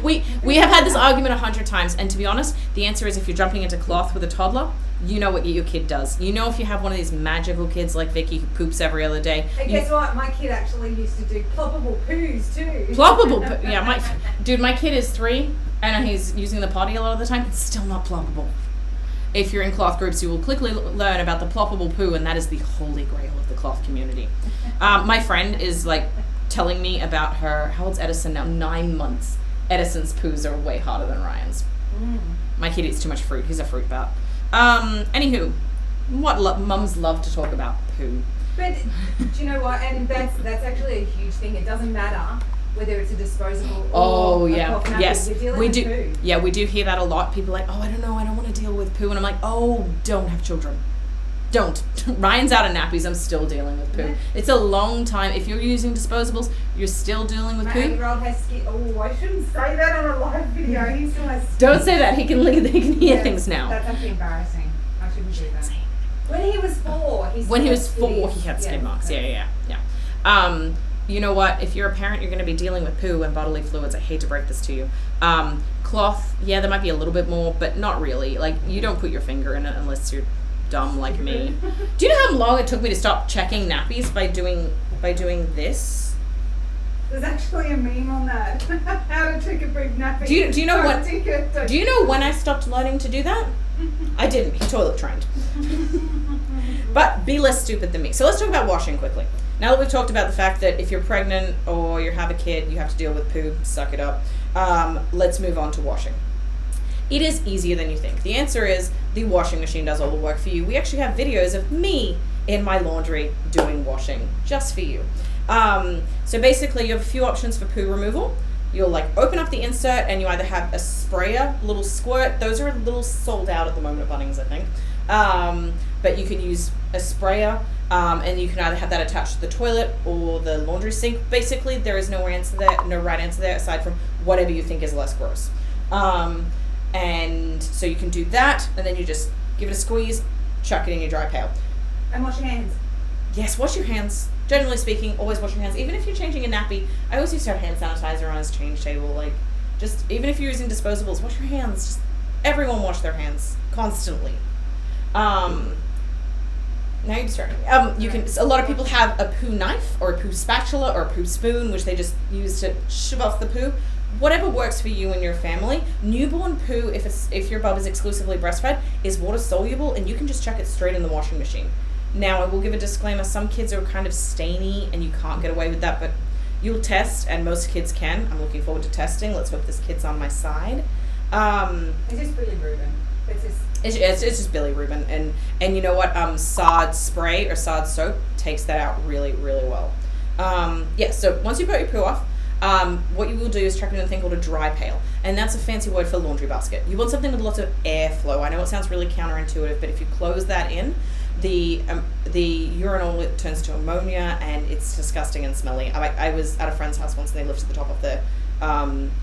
We have had this argument 100 times, and to be honest, the answer is if you're jumping into cloth with a toddler, you know what your kid does. You know if you have one of these magical kids like Vicky who poops every other day. And guess what? My kid actually used to do ploppable poos too. Ploppable poo. Yeah, my kid is 3, and he's using the potty a lot of the time. It's still not ploppable. If you're in cloth groups, you will quickly learn about the ploppable poo, and that is the holy grail of the cloth community. My friend is like telling me about her, how old's Edison now? 9 months. Edison's poos are way harder than Ryan's. My kid eats too much fruit. He's a fruit bat. Anywho, what mums love to talk about? Poo. But do you know what? And that's actually a huge thing. It doesn't matter whether it's a disposable or a cloth nappy. Yes, You're dealing we with do. poo. Yeah, we do hear that a lot. People are like, oh, I don't know, I don't want to deal with poo, and I'm like, oh, don't have children. Don't. Ryan's out of nappies. I'm still dealing with poo. Yeah. It's a long time. If you're using disposables, you're still dealing with My poo. 8-year-old has skin. Oh, I shouldn't say that on a live video. He still has skin. Don't say that. He can hear Yeah, things now. That's actually embarrassing. I shouldn't do that. When he was 4, When he was 4, he had skin marks. Yeah. You know what? If you're a parent, you're going to be dealing with poo and bodily fluids. I hate to break this to you. Cloth, yeah, there might be a little bit more, but not really. Like, you don't put your finger in it unless you're dumb like me. Do you know how long it took me to stop checking nappies by doing this? There's actually a meme on that. How to take a big nappy. Do you know when I stopped learning to do that? I didn't. He toilet trained. But be less stupid than me. So let's talk about washing quickly. Now that we've talked about the fact that if you're pregnant or you have a kid, you have to deal with poo, suck it up. Let's move on to washing. It is easier than you think. The answer is the washing machine does all the work for you. We actually have videos of me in my laundry doing washing just for you. So basically you have a few options for poo removal. You'll like open up the insert and you either have a sprayer, little squirt. Those are a little sold out at the moment at Bunnings, I think. But you can use a sprayer and you can either have that attached to the toilet or the laundry sink. Basically, there is no right answer there aside from whatever you think is less gross. And so you can do that, and then you just give it a squeeze, chuck it in your dry pail. And wash your hands. Yes, wash your hands. Generally speaking, always wash your hands. Even if you're changing a nappy, I always used to have hand sanitizer on his change table. Like, just even if you're using disposables, wash your hands. Just everyone wash their hands constantly. Now you're distracting me. You can. A lot of people have a poo knife or a poo spatula or a poo spoon, which they just use to shove off the poo. Whatever works for you and your family. Newborn poo, if your bub is exclusively breastfed, is water soluble, and you can just chuck it straight in the washing machine. Now, I will give a disclaimer. Some kids are kind of stainy, and you can't get away with that. But you'll test, and most kids can. I'm looking forward to testing. Let's hope this kid's on my side. It's just Billy Rubin. It's just Billy Rubin, and you know what? Sard spray or Sard soap takes that out really, really well. So once you put your poo off, what you will do is chuck it in a thing called a dry pail, and that's a fancy word for laundry basket. You want something with lots of airflow. I know it sounds really counterintuitive, but if you close that in, the urinal, it turns to ammonia, and it's disgusting and smelly. I was at a friend's house once, and they lifted the top of the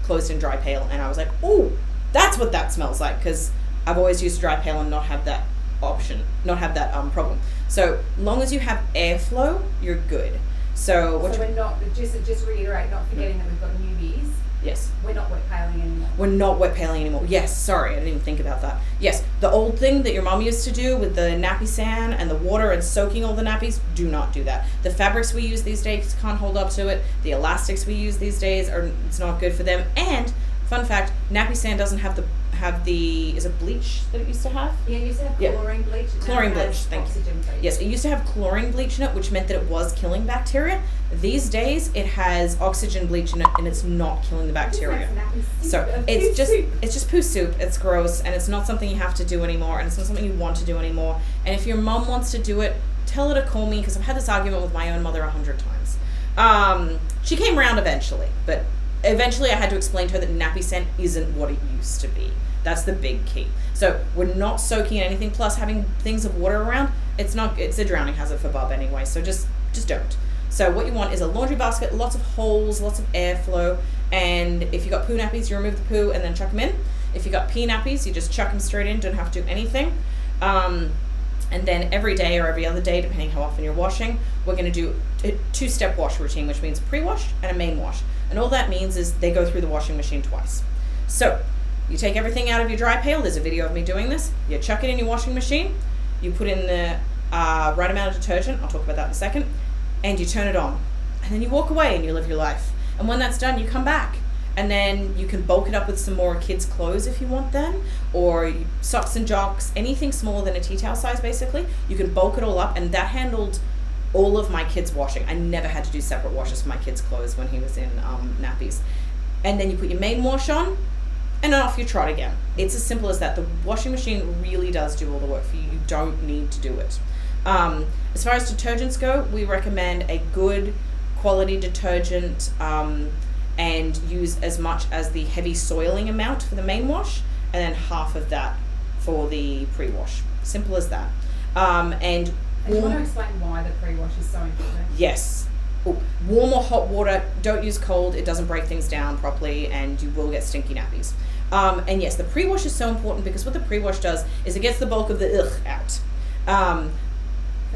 closed-in dry pail, and I was like, "Oh, that's what that smells like," because I've always used a dry pail and not have that option, not have that problem. So long as you have airflow, you're good. So we're not, just reiterate, not forgetting that we've got newbies. Yes. We're not wet paling anymore. We're not wet paling anymore. Yes, sorry, I didn't even think about that. Yes, the old thing that your mum used to do with the nappy sand and the water and soaking all the nappies, do not do that. The fabrics we use these days can't hold up to it. The elastics we use these days it's not good for them. And fun fact, nappy sand doesn't have the is it bleach that it used to have? Yeah, it used to have chlorine bleach. Chlorine bleach, thank you. Bleach. Yes, it used to have chlorine bleach in it, which meant that it was killing bacteria. These days, it has oxygen bleach in it, and it's not killing the bacteria. So it's just poo soup. It's gross, and it's not something you have to do anymore, and it's not something you want to do anymore. And if your mum wants to do it, tell her to call me, because I've had this argument with my own mother 100 times. She came around eventually, but eventually I had to explain to her that nappy sand isn't what it used to be. That's the big key. So we're not soaking in anything, plus having things of water around, it's a drowning hazard for Bub anyway, so just don't. So what you want is a laundry basket, lots of holes, lots of airflow, and if you got poo nappies, you remove the poo and then chuck them in. If you got pee nappies, you just chuck them straight in, don't have to do anything. And then every day or every other day, depending how often you're washing, we're going to do a 2-step wash routine, which means a pre-wash and a main wash. And all that means is they go through the washing machine twice. So you take everything out of your dry pail. There's a video of me doing this. You chuck it in your washing machine. You put in the right amount of detergent. I'll talk about that in a second. And you turn it on. And then you walk away and you live your life. And when that's done, you come back. And then you can bulk it up with some more kids' clothes if you want them. Or socks and jocks. Anything smaller than a tea towel size, basically. You can bulk it all up. And that handled all of my kids' washing. I never had to do separate washes for my kids' clothes when he was in nappies. And then you put your main wash on. And then off you trot again. It's as simple as that. The washing machine really does do all the work for you. You don't need to do it. As far as detergents go, we recommend a good quality detergent and use as much as the heavy soiling amount for the main wash, and then half of that for the pre-wash. Simple as that. And you want to explain why the pre-wash is so important? Yes. Warm or hot water, don't use cold, it doesn't break things down properly and you will get stinky nappies. And yes, the pre-wash is so important because what the pre-wash does is it gets the bulk of the out.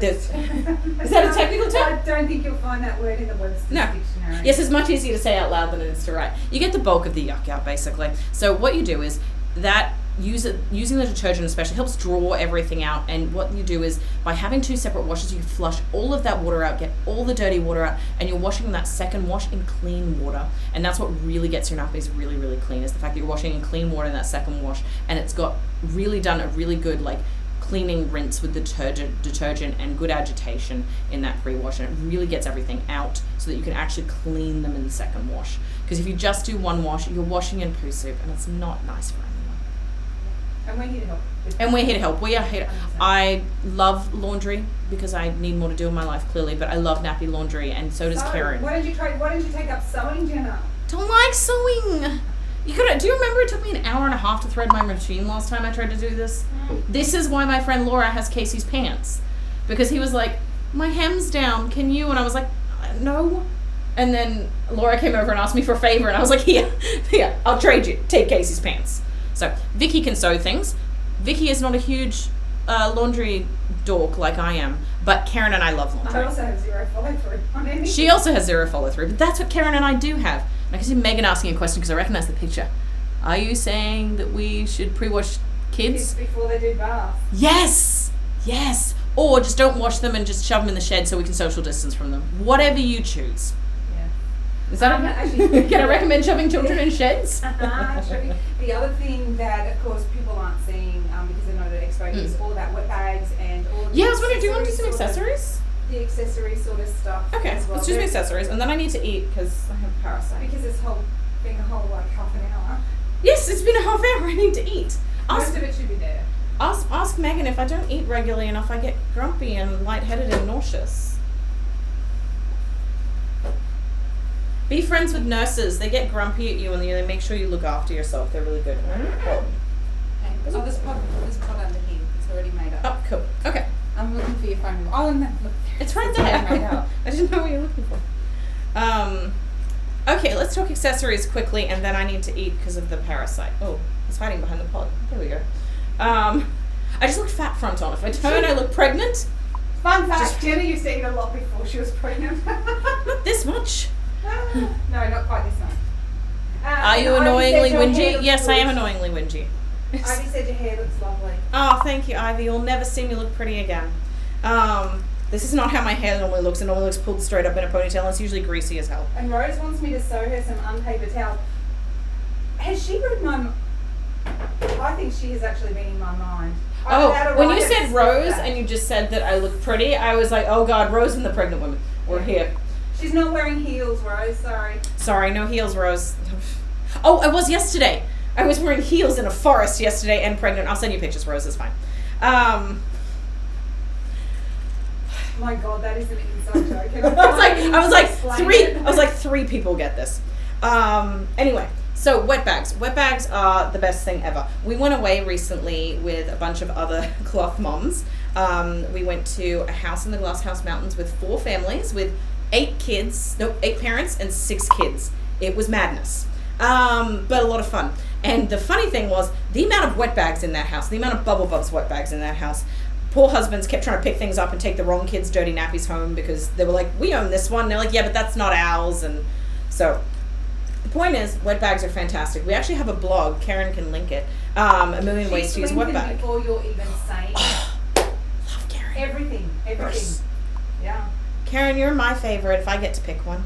Is that a technical term? I don't think you'll find that word in the Webster's Dictionary. Yes, it's much easier to say out loud than it is to write. You get the bulk of the yuck out basically. So what you do is that using the detergent especially helps draw everything out, and what you do is by having 2 separate washes you flush all of that water out, get all the dirty water out, and you're washing that second wash in clean water. And that's what really gets your nappies really, really clean, is the fact that you're washing in clean water in that second wash, and it's got really done a really good cleaning rinse with the detergent and good agitation in that pre-wash, and it really gets everything out so that you can actually clean them in the second wash. Because if you just do one wash, you're washing in poo soup, and it's not nice for anyone. And we're here to help. And we're here to help. We are here. I love laundry because I need more to do in my life, clearly, but I love nappy laundry, and so does Karen. Why don't you take up sewing, Jenna? Don't like sewing. Do you remember it took me an hour and a half to thread my machine last time I tried to do this? This is why my friend Laura has Casey's pants. Because he was like, my hem's down, can you? And I was like, no. And then Laura came over and asked me for a favor, and I was like, here, I'll trade you. Take Casey's pants. So Vicky can sew things. Vicky is not a huge laundry dork like I am, but Karen and I love laundry. I also have 0 follow-through on anything. She also has 0 follow-through, but that's what Karen and I do have. And I can see Megan asking a question because I recognize the picture. Are you saying that we should pre-wash kids? Before they do baths. Yes. Or just don't wash them and just shove them in the shed so we can social distance from them. Whatever you choose. Is that actually, can I recommend shoving children in sheds? The other thing that, of course, people aren't seeing because they're not at Expo is all about wet bags and all of the I was wondering, do you want to do some accessories? the accessory sort of stuff. Okay, as well. let's do some accessories, and then I need to eat because I have a parasite. Because it's been a whole like half an hour. Yes, it's been a half hour. I need to eat. Most of it should be there. Ask Megan if I don't eat regularly enough, I get grumpy and lightheaded and nauseous. Be friends with nurses. They get grumpy at you and they make sure you look after yourself. They're really good. Oh, there's a pod under here. It's already made up. Oh, cool. Okay. I'm looking for your phone. Oh, no, look. It's right It's there. made up. I didn't know what you were looking for. Okay, let's talk accessories quickly, and then I need to eat because of the parasite. Oh, it's hiding behind the pod. There we go. I just look fat front on. If I turn, I look pregnant. Fun fact, Jenna used to eat a lot before she was pregnant. Not this much. No, not quite this much. Are you Ivy annoyingly said your hair whingy? looks Yes, I am good. annoyingly whingy. Ivy said your hair looks lovely. Oh, thank you, Ivy. You'll never see me look pretty again. This is not how my hair normally looks. It normally looks pulled straight up in a ponytail, and it's usually greasy as hell. And Rose wants me to sew her some unpaper towels. Has she read my... I think she has actually been in my mind. Oh, when you said Rose and you just said that I look pretty, I was like, oh God, Rose and the pregnant women. We're here. She's not wearing heels, Rose. Sorry. Sorry, no heels, Rose. Oh, I was yesterday. I was wearing heels in a forest yesterday and pregnant. I'll send you pictures, Rose. It's fine. My God, that is an inside joke. I was like three people get this. Anyway, so wet bags. Wet bags are the best thing ever. We went away recently with a bunch of other cloth moms. We went to a house in the Glasshouse Mountains with 4 families with 8 parents and 6 kids. It was madness. But a lot of fun. And the funny thing was the amount of wet bags in that house, the amount of Bubble Bubs wet bags in that house. Poor husbands kept trying to pick things up and take the wrong kids' dirty nappies home because they were like, we own this one. And they're like, yeah, but that's not ours. And so the point is, wet bags are fantastic. We actually have a blog. Karen can link it. A Million Ways to Use a Wet Bag. Before you're even saying Love Karen. everything. Yeah. Karen, you're my favorite if I get to pick one.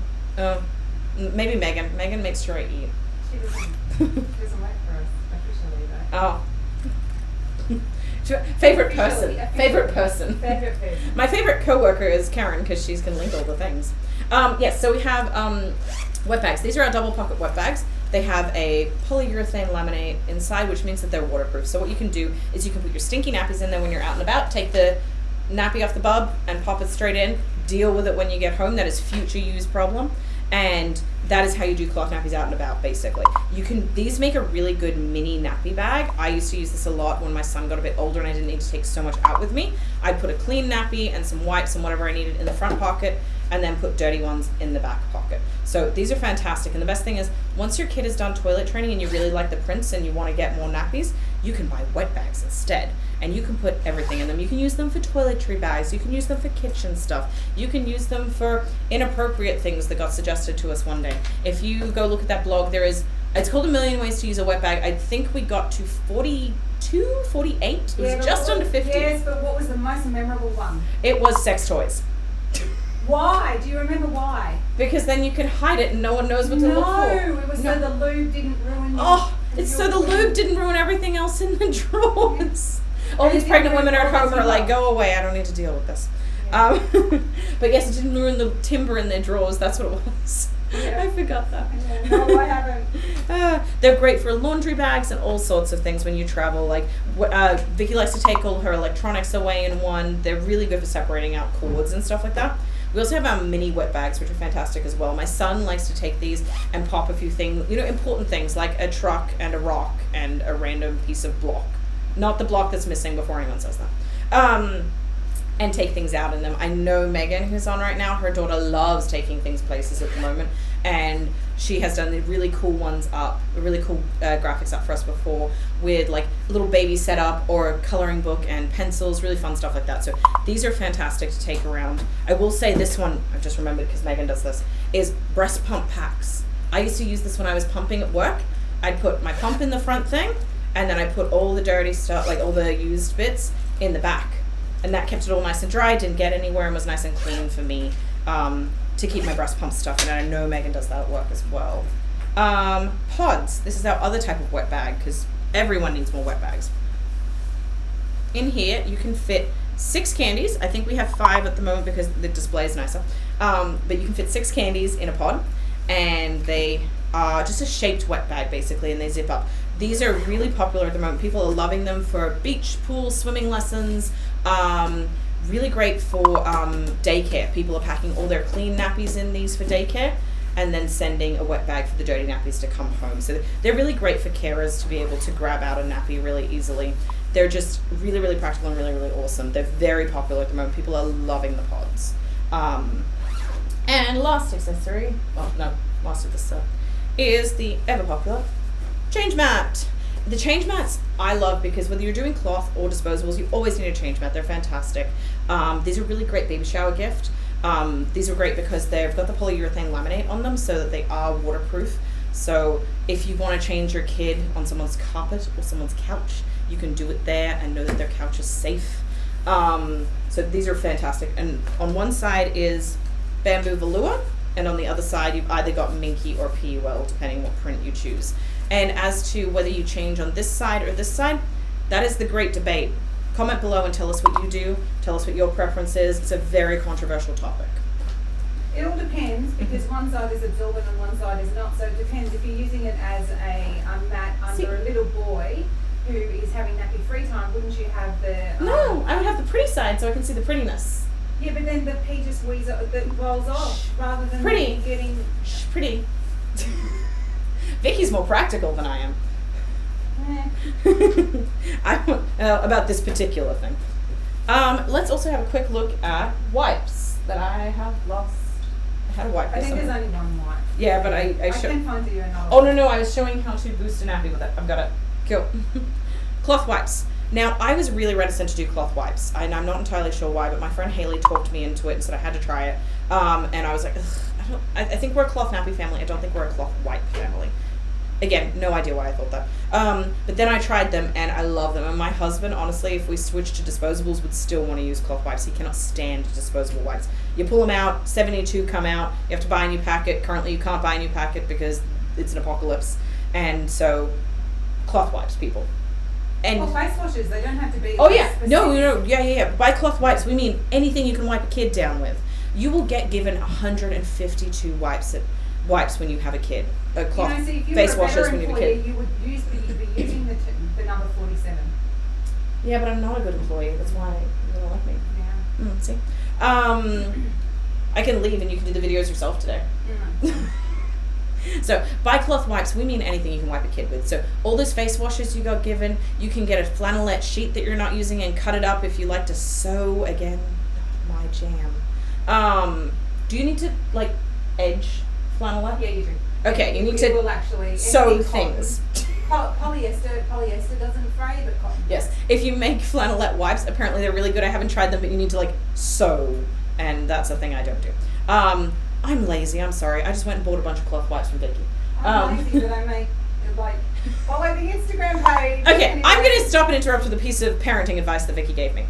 Maybe Megan. Megan makes sure I eat. She doesn't work for us officially though. Oh. Favorite Officially, person. officially. Favorite person. Favorite person. My favorite coworker is Karen because she's going to link all the things. Yes, so we have wet bags. These are our double pocket wet bags. They have a polyurethane laminate inside, which means that they're waterproof. So what you can do is you can put your stinky nappies in there when you're out and about, take the nappy off the bub and pop it straight in, deal with it when you get home. That is future use problem. And that is how you do cloth nappies out and about, basically. These make a really good mini nappy bag. I used to use this a lot when my son got a bit older and I didn't need to take so much out with me. I'd put a clean nappy and some wipes and whatever I needed in the front pocket and then put dirty ones in the back pocket. So these are fantastic. And the best thing is, once your kid is done toilet training and you really like the prints and you want to get more nappies, you can buy wet bags instead. And you can put everything in them. You can use them for toiletry bags. You can use them for kitchen stuff. You can use them for inappropriate things that got suggested to us one day. If you go look at that blog, it's called A Million Ways to Use a Wet Bag. I think we got to 42, 48. It was just under 50. Yes, but what was the most memorable one? It was sex toys. Why? Do you remember why? Because then you could hide it and no one knows what to look for. No, it was so the lube didn't ruin your... Oh, it's so the lube didn't ruin everything else in the drawers. All these pregnant women at home are like, go away, I don't need to deal with this. Yeah. But yes, it didn't ruin the timber in their drawers, that's what it was. Yeah. I forgot that. Yeah, no, I haven't. They're great for laundry bags and all sorts of things when you travel. Like, Vicky likes to take all her electronics away in one. They're really good for separating out cords and stuff like that. We also have our mini wet bags, which are fantastic as well. My son likes to take these and pop a few things, important things like a truck and a rock and a random piece of block. Not the block that's missing before anyone says that. And take things out in them. I know Megan, who's on right now, her daughter loves taking things places at the moment. And she has done the really cool ones up, really cool graphics up for us before with like a little baby setup or a coloring book and pencils, really fun stuff like that. So these are fantastic to take around. I will say this one, I've just remembered because Megan does this, is breast pump packs. I used to use this when I was pumping at work. I'd put my pump in the front thing and then I put all the dirty stuff, like all the used bits, in the back. And that kept it all nice and dry, didn't get anywhere, and was nice and clean for me to keep my breast pump stuff in. And I know Megan does that at work as well. Pods. This is our other type of wet bag because everyone needs more wet bags. In here, you can fit 6 candies. I think we have 5 at the moment because the display is nicer. But you can fit 6 candies in a pod, and they are just a shaped wet bag basically, and they zip up. These are really popular at the moment. People are loving them for beach, pool, swimming lessons. Really great for daycare. People are packing all their clean nappies in these for daycare, and then sending a wet bag for the dirty nappies to come home. So they're really great for carers to be able to grab out a nappy really easily. They're just really, really practical and really, really awesome. They're very popular at the moment. People are loving the pods. And last accessory, last of the set, is the ever popular change mat. The change mats I love because whether you're doing cloth or disposables, you always need a change mat. They're fantastic. These are really great baby shower gift. These are great because they've got the polyurethane laminate on them so that they are waterproof. So if you want to change your kid on someone's carpet or someone's couch, you can do it there and know that their couch is safe. So these are fantastic. And on one side is bamboo velour, and on the other side you've either got minky or PUL, depending what print you choose. And as to whether you change on this side or this side, that is the great debate. Comment below and tell us what you do. Tell us what your preference is. It's a very controversial topic. It all depends, because one side is absorbent and one side is not. So it depends if you're using it as a mat under a little boy who is having nappy free time. Wouldn't you have the? No, I would have the pretty side so I can see the prettiness. Yeah, but then the pee just rolls off rather than pretty getting pretty. Vicky's more practical than I am. About this particular thing. Let's also have a quick look at wipes that I have lost. I had a wipe. I think there's only one wipe. Yeah, but I can find you another. Oh no, I was showing how to boost a nappy with it. I've got it. Cool. Cloth wipes. Now, I was really reticent to do cloth wipes, and I'm not entirely sure why, but my friend Haley talked me into it and said I had to try it. And I was like, ugh, I think we're a cloth nappy family. I don't think we're a cloth wipe family. Again, no idea why I thought that. But then I tried them, and I love them. And my husband, honestly, if we switched to disposables, would still want to use cloth wipes. He cannot stand disposable wipes. You pull them out, 72 come out. You have to buy a new packet. Currently, you can't buy a new packet because it's an apocalypse. And so, cloth wipes, people. And face washes, they don't have to be. Oh yeah, no, yeah. By cloth wipes, we mean anything you can wipe a kid down with. You will get given 152 wipes when you have a kid. Cloth so if you face were a washes when you have a kid. You would be using the number 47. Yeah, but I'm not a good employee. That's why you don't like me. Yeah. See, I can leave and you can do the videos yourself today. Mm. So by cloth wipes, we mean anything you can wipe a kid with. So all those face washes you got given, you can get a flannelette sheet that you're not using and cut it up if you like to sew. Again, not my jam. Do you need to edge flannelette? Yeah, you do. Okay, you need You to will actually sew things. Polyester doesn't fray, but cotton. Yes, if you make flannelette wipes, apparently they're really good. I haven't tried them, but you need to sew, and that's a thing I don't do. I'm lazy. I'm sorry. I just went and bought a bunch of cloth wipes from Vicky. I'm lazy, but I make follow the Instagram page. Okay, anyway. I'm going to stop and interrupt with a piece of parenting advice that Vicky gave me.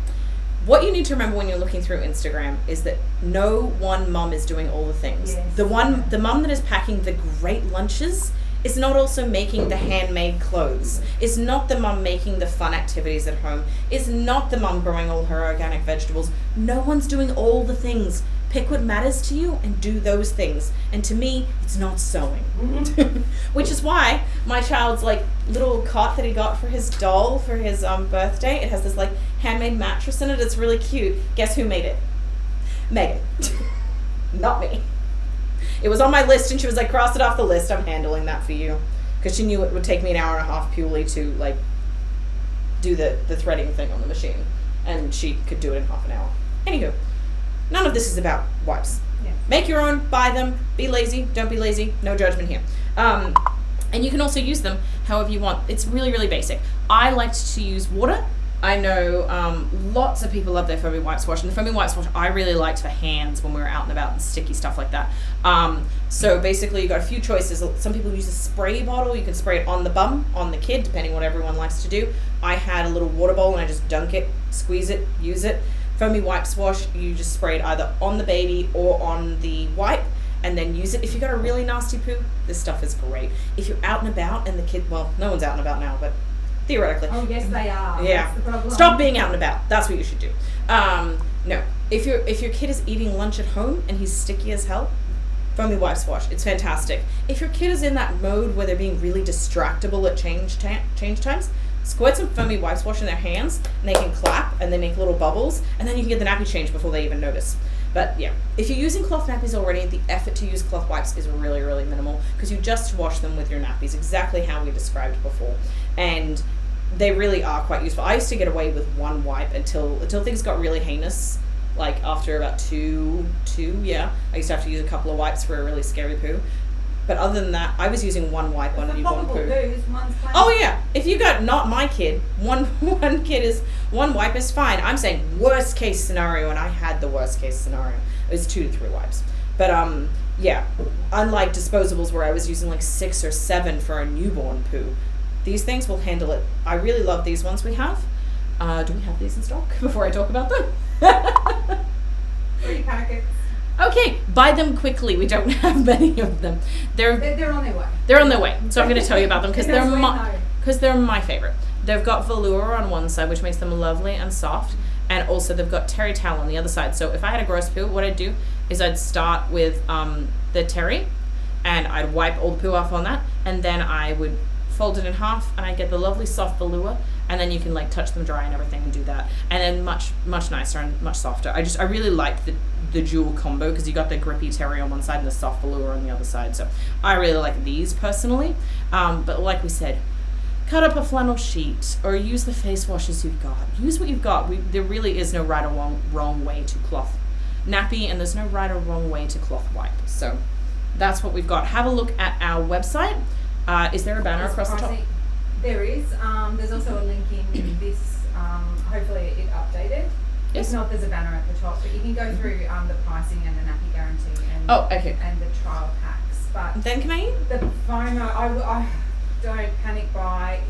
What you need to remember when you're looking through Instagram is that no one mum is doing all the things. Yes. The mum that is packing the great lunches is not also making the handmade clothes. Is not the mum making the fun activities at home. Is not the mum growing all her organic vegetables. No one's doing all the things. Pick what matters to you and do those things. And to me, it's not sewing. Which is why my child's little cot that he got for his doll for his birthday, it has this handmade mattress in it. It's really cute. Guess who made it? Megan. Not me. It was on my list and she was like, cross it off the list. I'm handling that for you. Because she knew it would take me an hour and a half purely to do the threading thing on the machine. And she could do it in half an hour. Anywho. None of this is about wipes. Yeah. Make your own, buy them, be lazy, don't be lazy, no judgment here. And you can also use them however you want. It's really, really basic. I liked to use water. I know lots of people love their foaming wipes wash, and the foaming wipes wash I really liked for hands when we were out and about and sticky stuff like that. So basically you got a few choices. Some people use a spray bottle. You can spray it on the bum, on the kid, depending what everyone likes to do. I had a little water bowl and I just dunk it, squeeze it, use it. Foamy wipes wash, you just spray it either on the baby or on the wipe and then use it. If you got a really nasty poo, this stuff is great. If you're out and about and the kid, well, no one's out and about now, but theoretically. Oh yes, they are. Yeah. That's the problem. Stop being out and about. That's what you should do. No. If your kid is eating lunch at home and he's sticky as hell, foamy wipes wash. It's fantastic. If your kid is in that mode where they're being really distractible at change times, squirt some foamy wipes wash in their hands and they can clap and they make little bubbles, and then you can get the nappy changed before they even notice. But yeah, if you're using cloth nappies already, the effort to use cloth wipes is really, really minimal because you just wash them with your nappies, exactly how we described before. And they really are quite useful. I used to get away with one wipe until things got really heinous. Like after about two, I used to have to use a couple of wipes for a really scary poo. But other than that, I was using one wipe on a newborn poo. Oh yeah, if you got not my kid, one wipe is fine. I'm saying worst case scenario, and I had the worst case scenario. It was 2 to 3 wipes. But yeah, unlike disposables where I was using like 6 or 7 for a newborn poo, these things will handle it. I really love these ones we have. Do we have these in stock before I talk about them? 3 packets. Okay, buy them quickly. We don't have many of them. They're on their way. They're on their way. So I'm going to tell you about them because Because they're my favorite. They've got velour on one side, which makes them lovely and soft, and also they've got terry towel on the other side. So if I had a gross poo, what I'd do is I'd start with the terry, and I'd wipe all the poo off on that, and then I would fold it in half, and I'd get the lovely soft velour, and then you can like touch them dry and everything and do that, and then much nicer and much softer. I really like the dual combo because you got the grippy terry on one side and the soft velour on the other side. So I really like these personally. But like we said, cut up a flannel sheet or use the face washes you've got. Use what you've got. There really is no right or wrong way to cloth nappy, and there's no right or wrong way to cloth wipe. So that's what we've got. Have a look at our website. Is there a banner across the top? There is. There's also a link in this. Hopefully it updated. Yes. If not, there's a banner at the top. But you can go through the pricing and the nappy guarantee and and the trial packs. But then can I? The FOMO, I don't panic buy.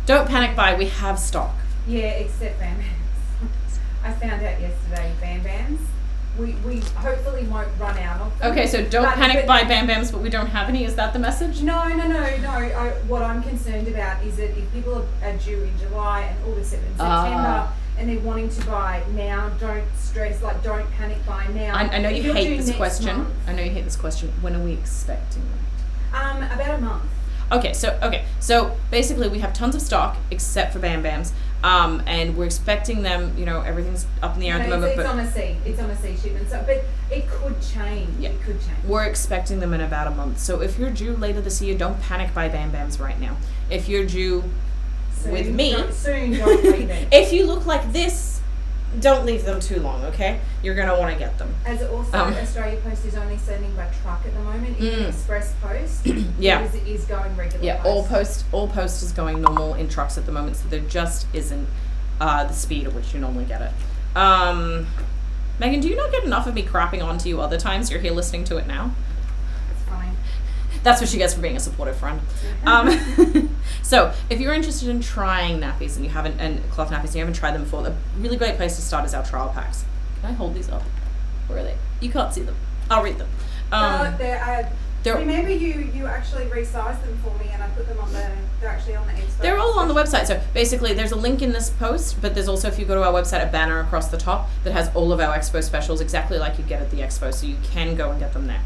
Don't panic buy. We have stock. Yeah, except Bam Bams. I found out yesterday Bam Bams. We hopefully won't run out of them. Okay, so don't panic buy Bam Bams, but we don't have any. Is that the message? No. What I'm concerned about is that if people are due in July and August, September, and they're wanting to buy now, don't stress. Like, don't panic buy now. I know you hate this question. I know you hate this question. When are we expecting them? About a month. Okay, so basically we have tons of stock except for Bam Bams. And we're expecting them, everything's up in the air at the moment. It's on a sea shipment, but it could change. Yeah. It could change. We're expecting them in about a month. So if you're due later this year, don't panic buy Bam Bams right now. If you're due with me, don't leave it. If you look like this, don't leave them too long, okay? You're going to want to get them. As also, Australia Post is only sending by truck at the moment. Even Express Post is going regular. Yeah, post. all post is going normal in trucks at the moment, so there just isn't the speed at which you normally get it. Megan, do you not get enough of me crapping onto you other times? You're here listening to it now. It's fine. That's what she gets for being a supportive friend. So if you're interested in trying nappies and cloth nappies and you haven't tried them before, a really great place to start is our trial packs. Can I hold these up? Where are they? You can't see them. I'll read them. Remember you actually resized them for me and I put them on they're actually on the expo. They're all on the website. So basically there's a link in this post, but there's also, if you go to our website, a banner across the top that has all of our expo specials exactly like you get at the expo, so you can go and get them there.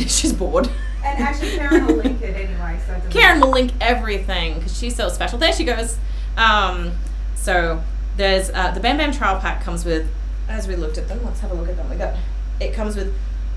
She's bored. And actually Karen will link it anyway. So Karen will link everything because she's so special. There she goes. So there's the Bam Bam trial pack comes with, as we looked at them, let's have a look at them. It comes with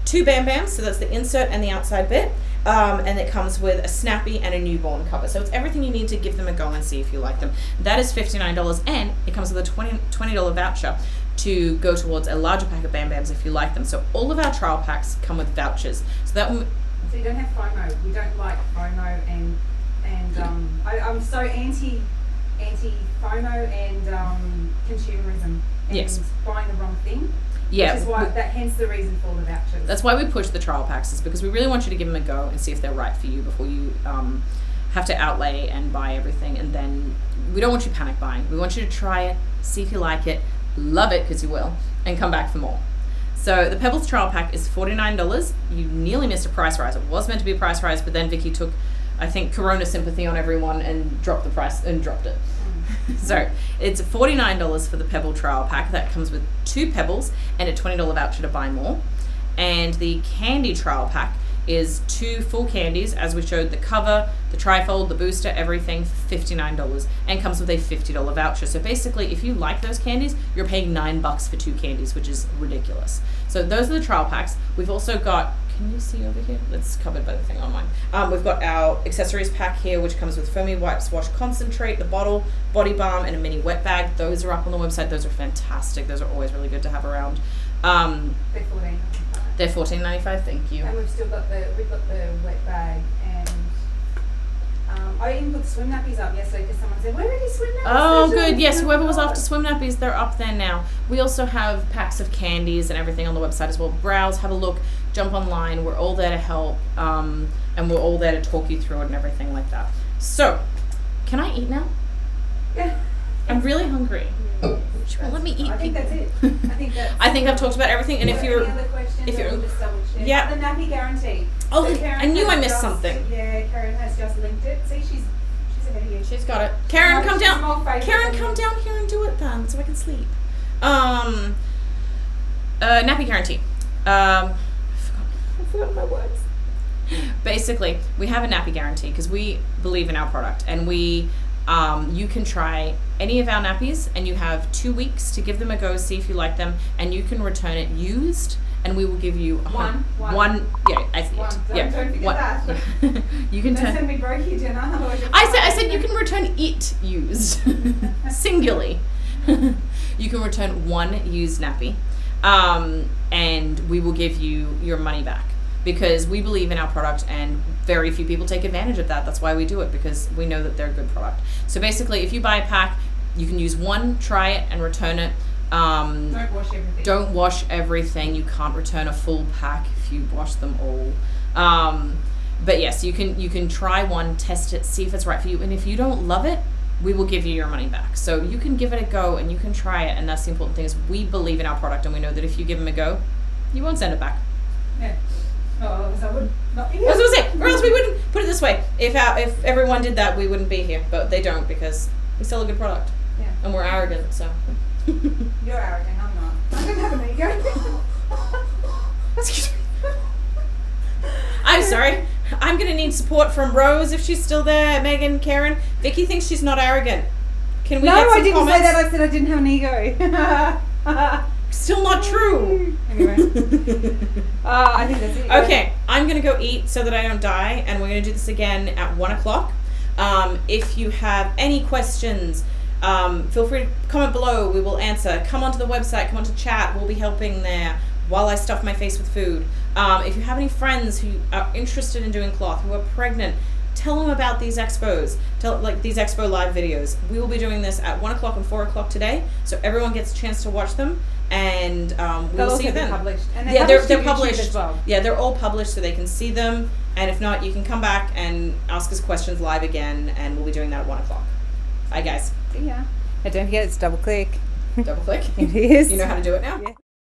2 Bam Bams, so that's the insert and the outside bit, and it comes with a snappy and a newborn cover. So it's everything you need to give them a go and see if you like them. That is $59, and it comes with a $20 voucher to go towards a larger pack of Bam Bams if you like them. So all of our trial packs come with vouchers. So you don't have FOMO. We don't like FOMO, and I'm so anti FOMO and consumerism and buying the wrong thing. Yeah, which is why hence the reason for the vouchers. That's why we push the trial packs, is because we really want you to give them a go and see if they're right for you before you have to outlay and buy everything. And then we don't want you panic buying. We want you to try it, see if you like it, love it, because you will, and come back for more. So the Pebbles trial pack is $49. You nearly missed a price rise. It was meant to be a price rise, but then Vicky took I think, Corona sympathy on everyone and dropped the price and dropped it. So it's $49 for the Pebble trial pack. That comes with 2 pebbles and a $20 voucher to buy more. And the candy trial pack is 2 full candies, as we showed, the cover, the trifold, the booster, everything for $59, and comes with a $50 voucher. So basically, if you like those candies, you're paying $9 for 2 candies, which is ridiculous. So those are the trial packs. We've also got, can you see over here? That's covered by the thing on mine. We've got our accessories pack here, which comes with foamy wipes, wash concentrate, the bottle, body balm, and a mini wet bag. Those are up on the website. Those are fantastic. Those are always really good to have around. They're $14.95. Thank you. And we've got the wet bag, and I even put the swim nappies up yesterday because someone said, "Where are these swim nappies?" Oh, good. Yes, whoever was after swim nappies, they're up there now. We also have packs of candies and everything on the website as well. Browse, have a look, jump online. We're all there to help, and we're all there to talk you through it and everything like that. So, can I eat now? Yeah. I'm really hungry. Sure, let me eat. I think that's it. I think I've talked about everything. And if any you're, other questions, if you're, we'll just double check. yeah. The nappy guarantee. Oh, So Karen I knew I has missed just- something. Yeah, Karen has just linked it. See, she's ahead of you. She's got it. Karen, come She's down. more faithful Karen, than come you. down here and do it then, so I can sleep. Nappy guarantee. I forgot my words. Basically, we have a nappy guarantee because we believe in our product, and we, you can try any of our nappies, and you have 2 weeks to give them a go, see if you like them, and you can return it used, and we will give you One. Yeah, I see One. it. Don't forget that. You can Don't turn. send me broke here, Jenna. Otherwise you're I fine. said you can return it used, singularly. You can return 1 used nappy, and we will give you your money back because we believe in our product, and very few people take advantage of that. That's why we do it, because we know that they're a good product. So basically, if you buy a pack, you can use 1, try it, and return it. Don't wash everything. Don't wash everything. You can't return a full pack if you wash them all. But yes, you can try 1, test it, see if it's right for you, and if you don't love it, we will give you your money back. So you can give it a go and you can try it, and that's the important thing, is we believe in our product, and we know that if you give them a go, you won't send it back. Yeah. Oh, so I would not be I here. was gonna say, or else we wouldn't. Put it this way: if everyone did that, we wouldn't be here. But they don't, because we sell a good product, Yeah. and we're arrogant. So. You're arrogant, I'm not. I don't have an ego. Excuse me. I'm sorry. I'm gonna need support from Rose if she's still there. Megan, Karen, Vicky thinks she's not arrogant. Can we No, get some I didn't comments? say that. I said I didn't have an ego. Still not true. Anyway. I think that's it. Okay, I'm gonna go eat so that I don't die, and we're gonna do this again at 1 o'clock. If you have any questions, feel free to comment below. We will answer. Come onto the website. Come onto chat. We'll be helping there while I stuff my face with food. If you have any friends who are interested in doing cloth, who are pregnant, tell them about these expos. These expo live videos. We will be doing this at 1 o'clock and 4 o'clock today, so everyone gets a chance to watch them. And we'll see you then. Published. And Yeah, they're they're published published as well. Yeah, they're all published, so they can see them. And if not, you can come back and ask us questions live again, and we'll be doing that at 1 o'clock. Bye, guys. Yeah. And don't forget, it's double click. Double click. It is. You know how to do it now? Yeah.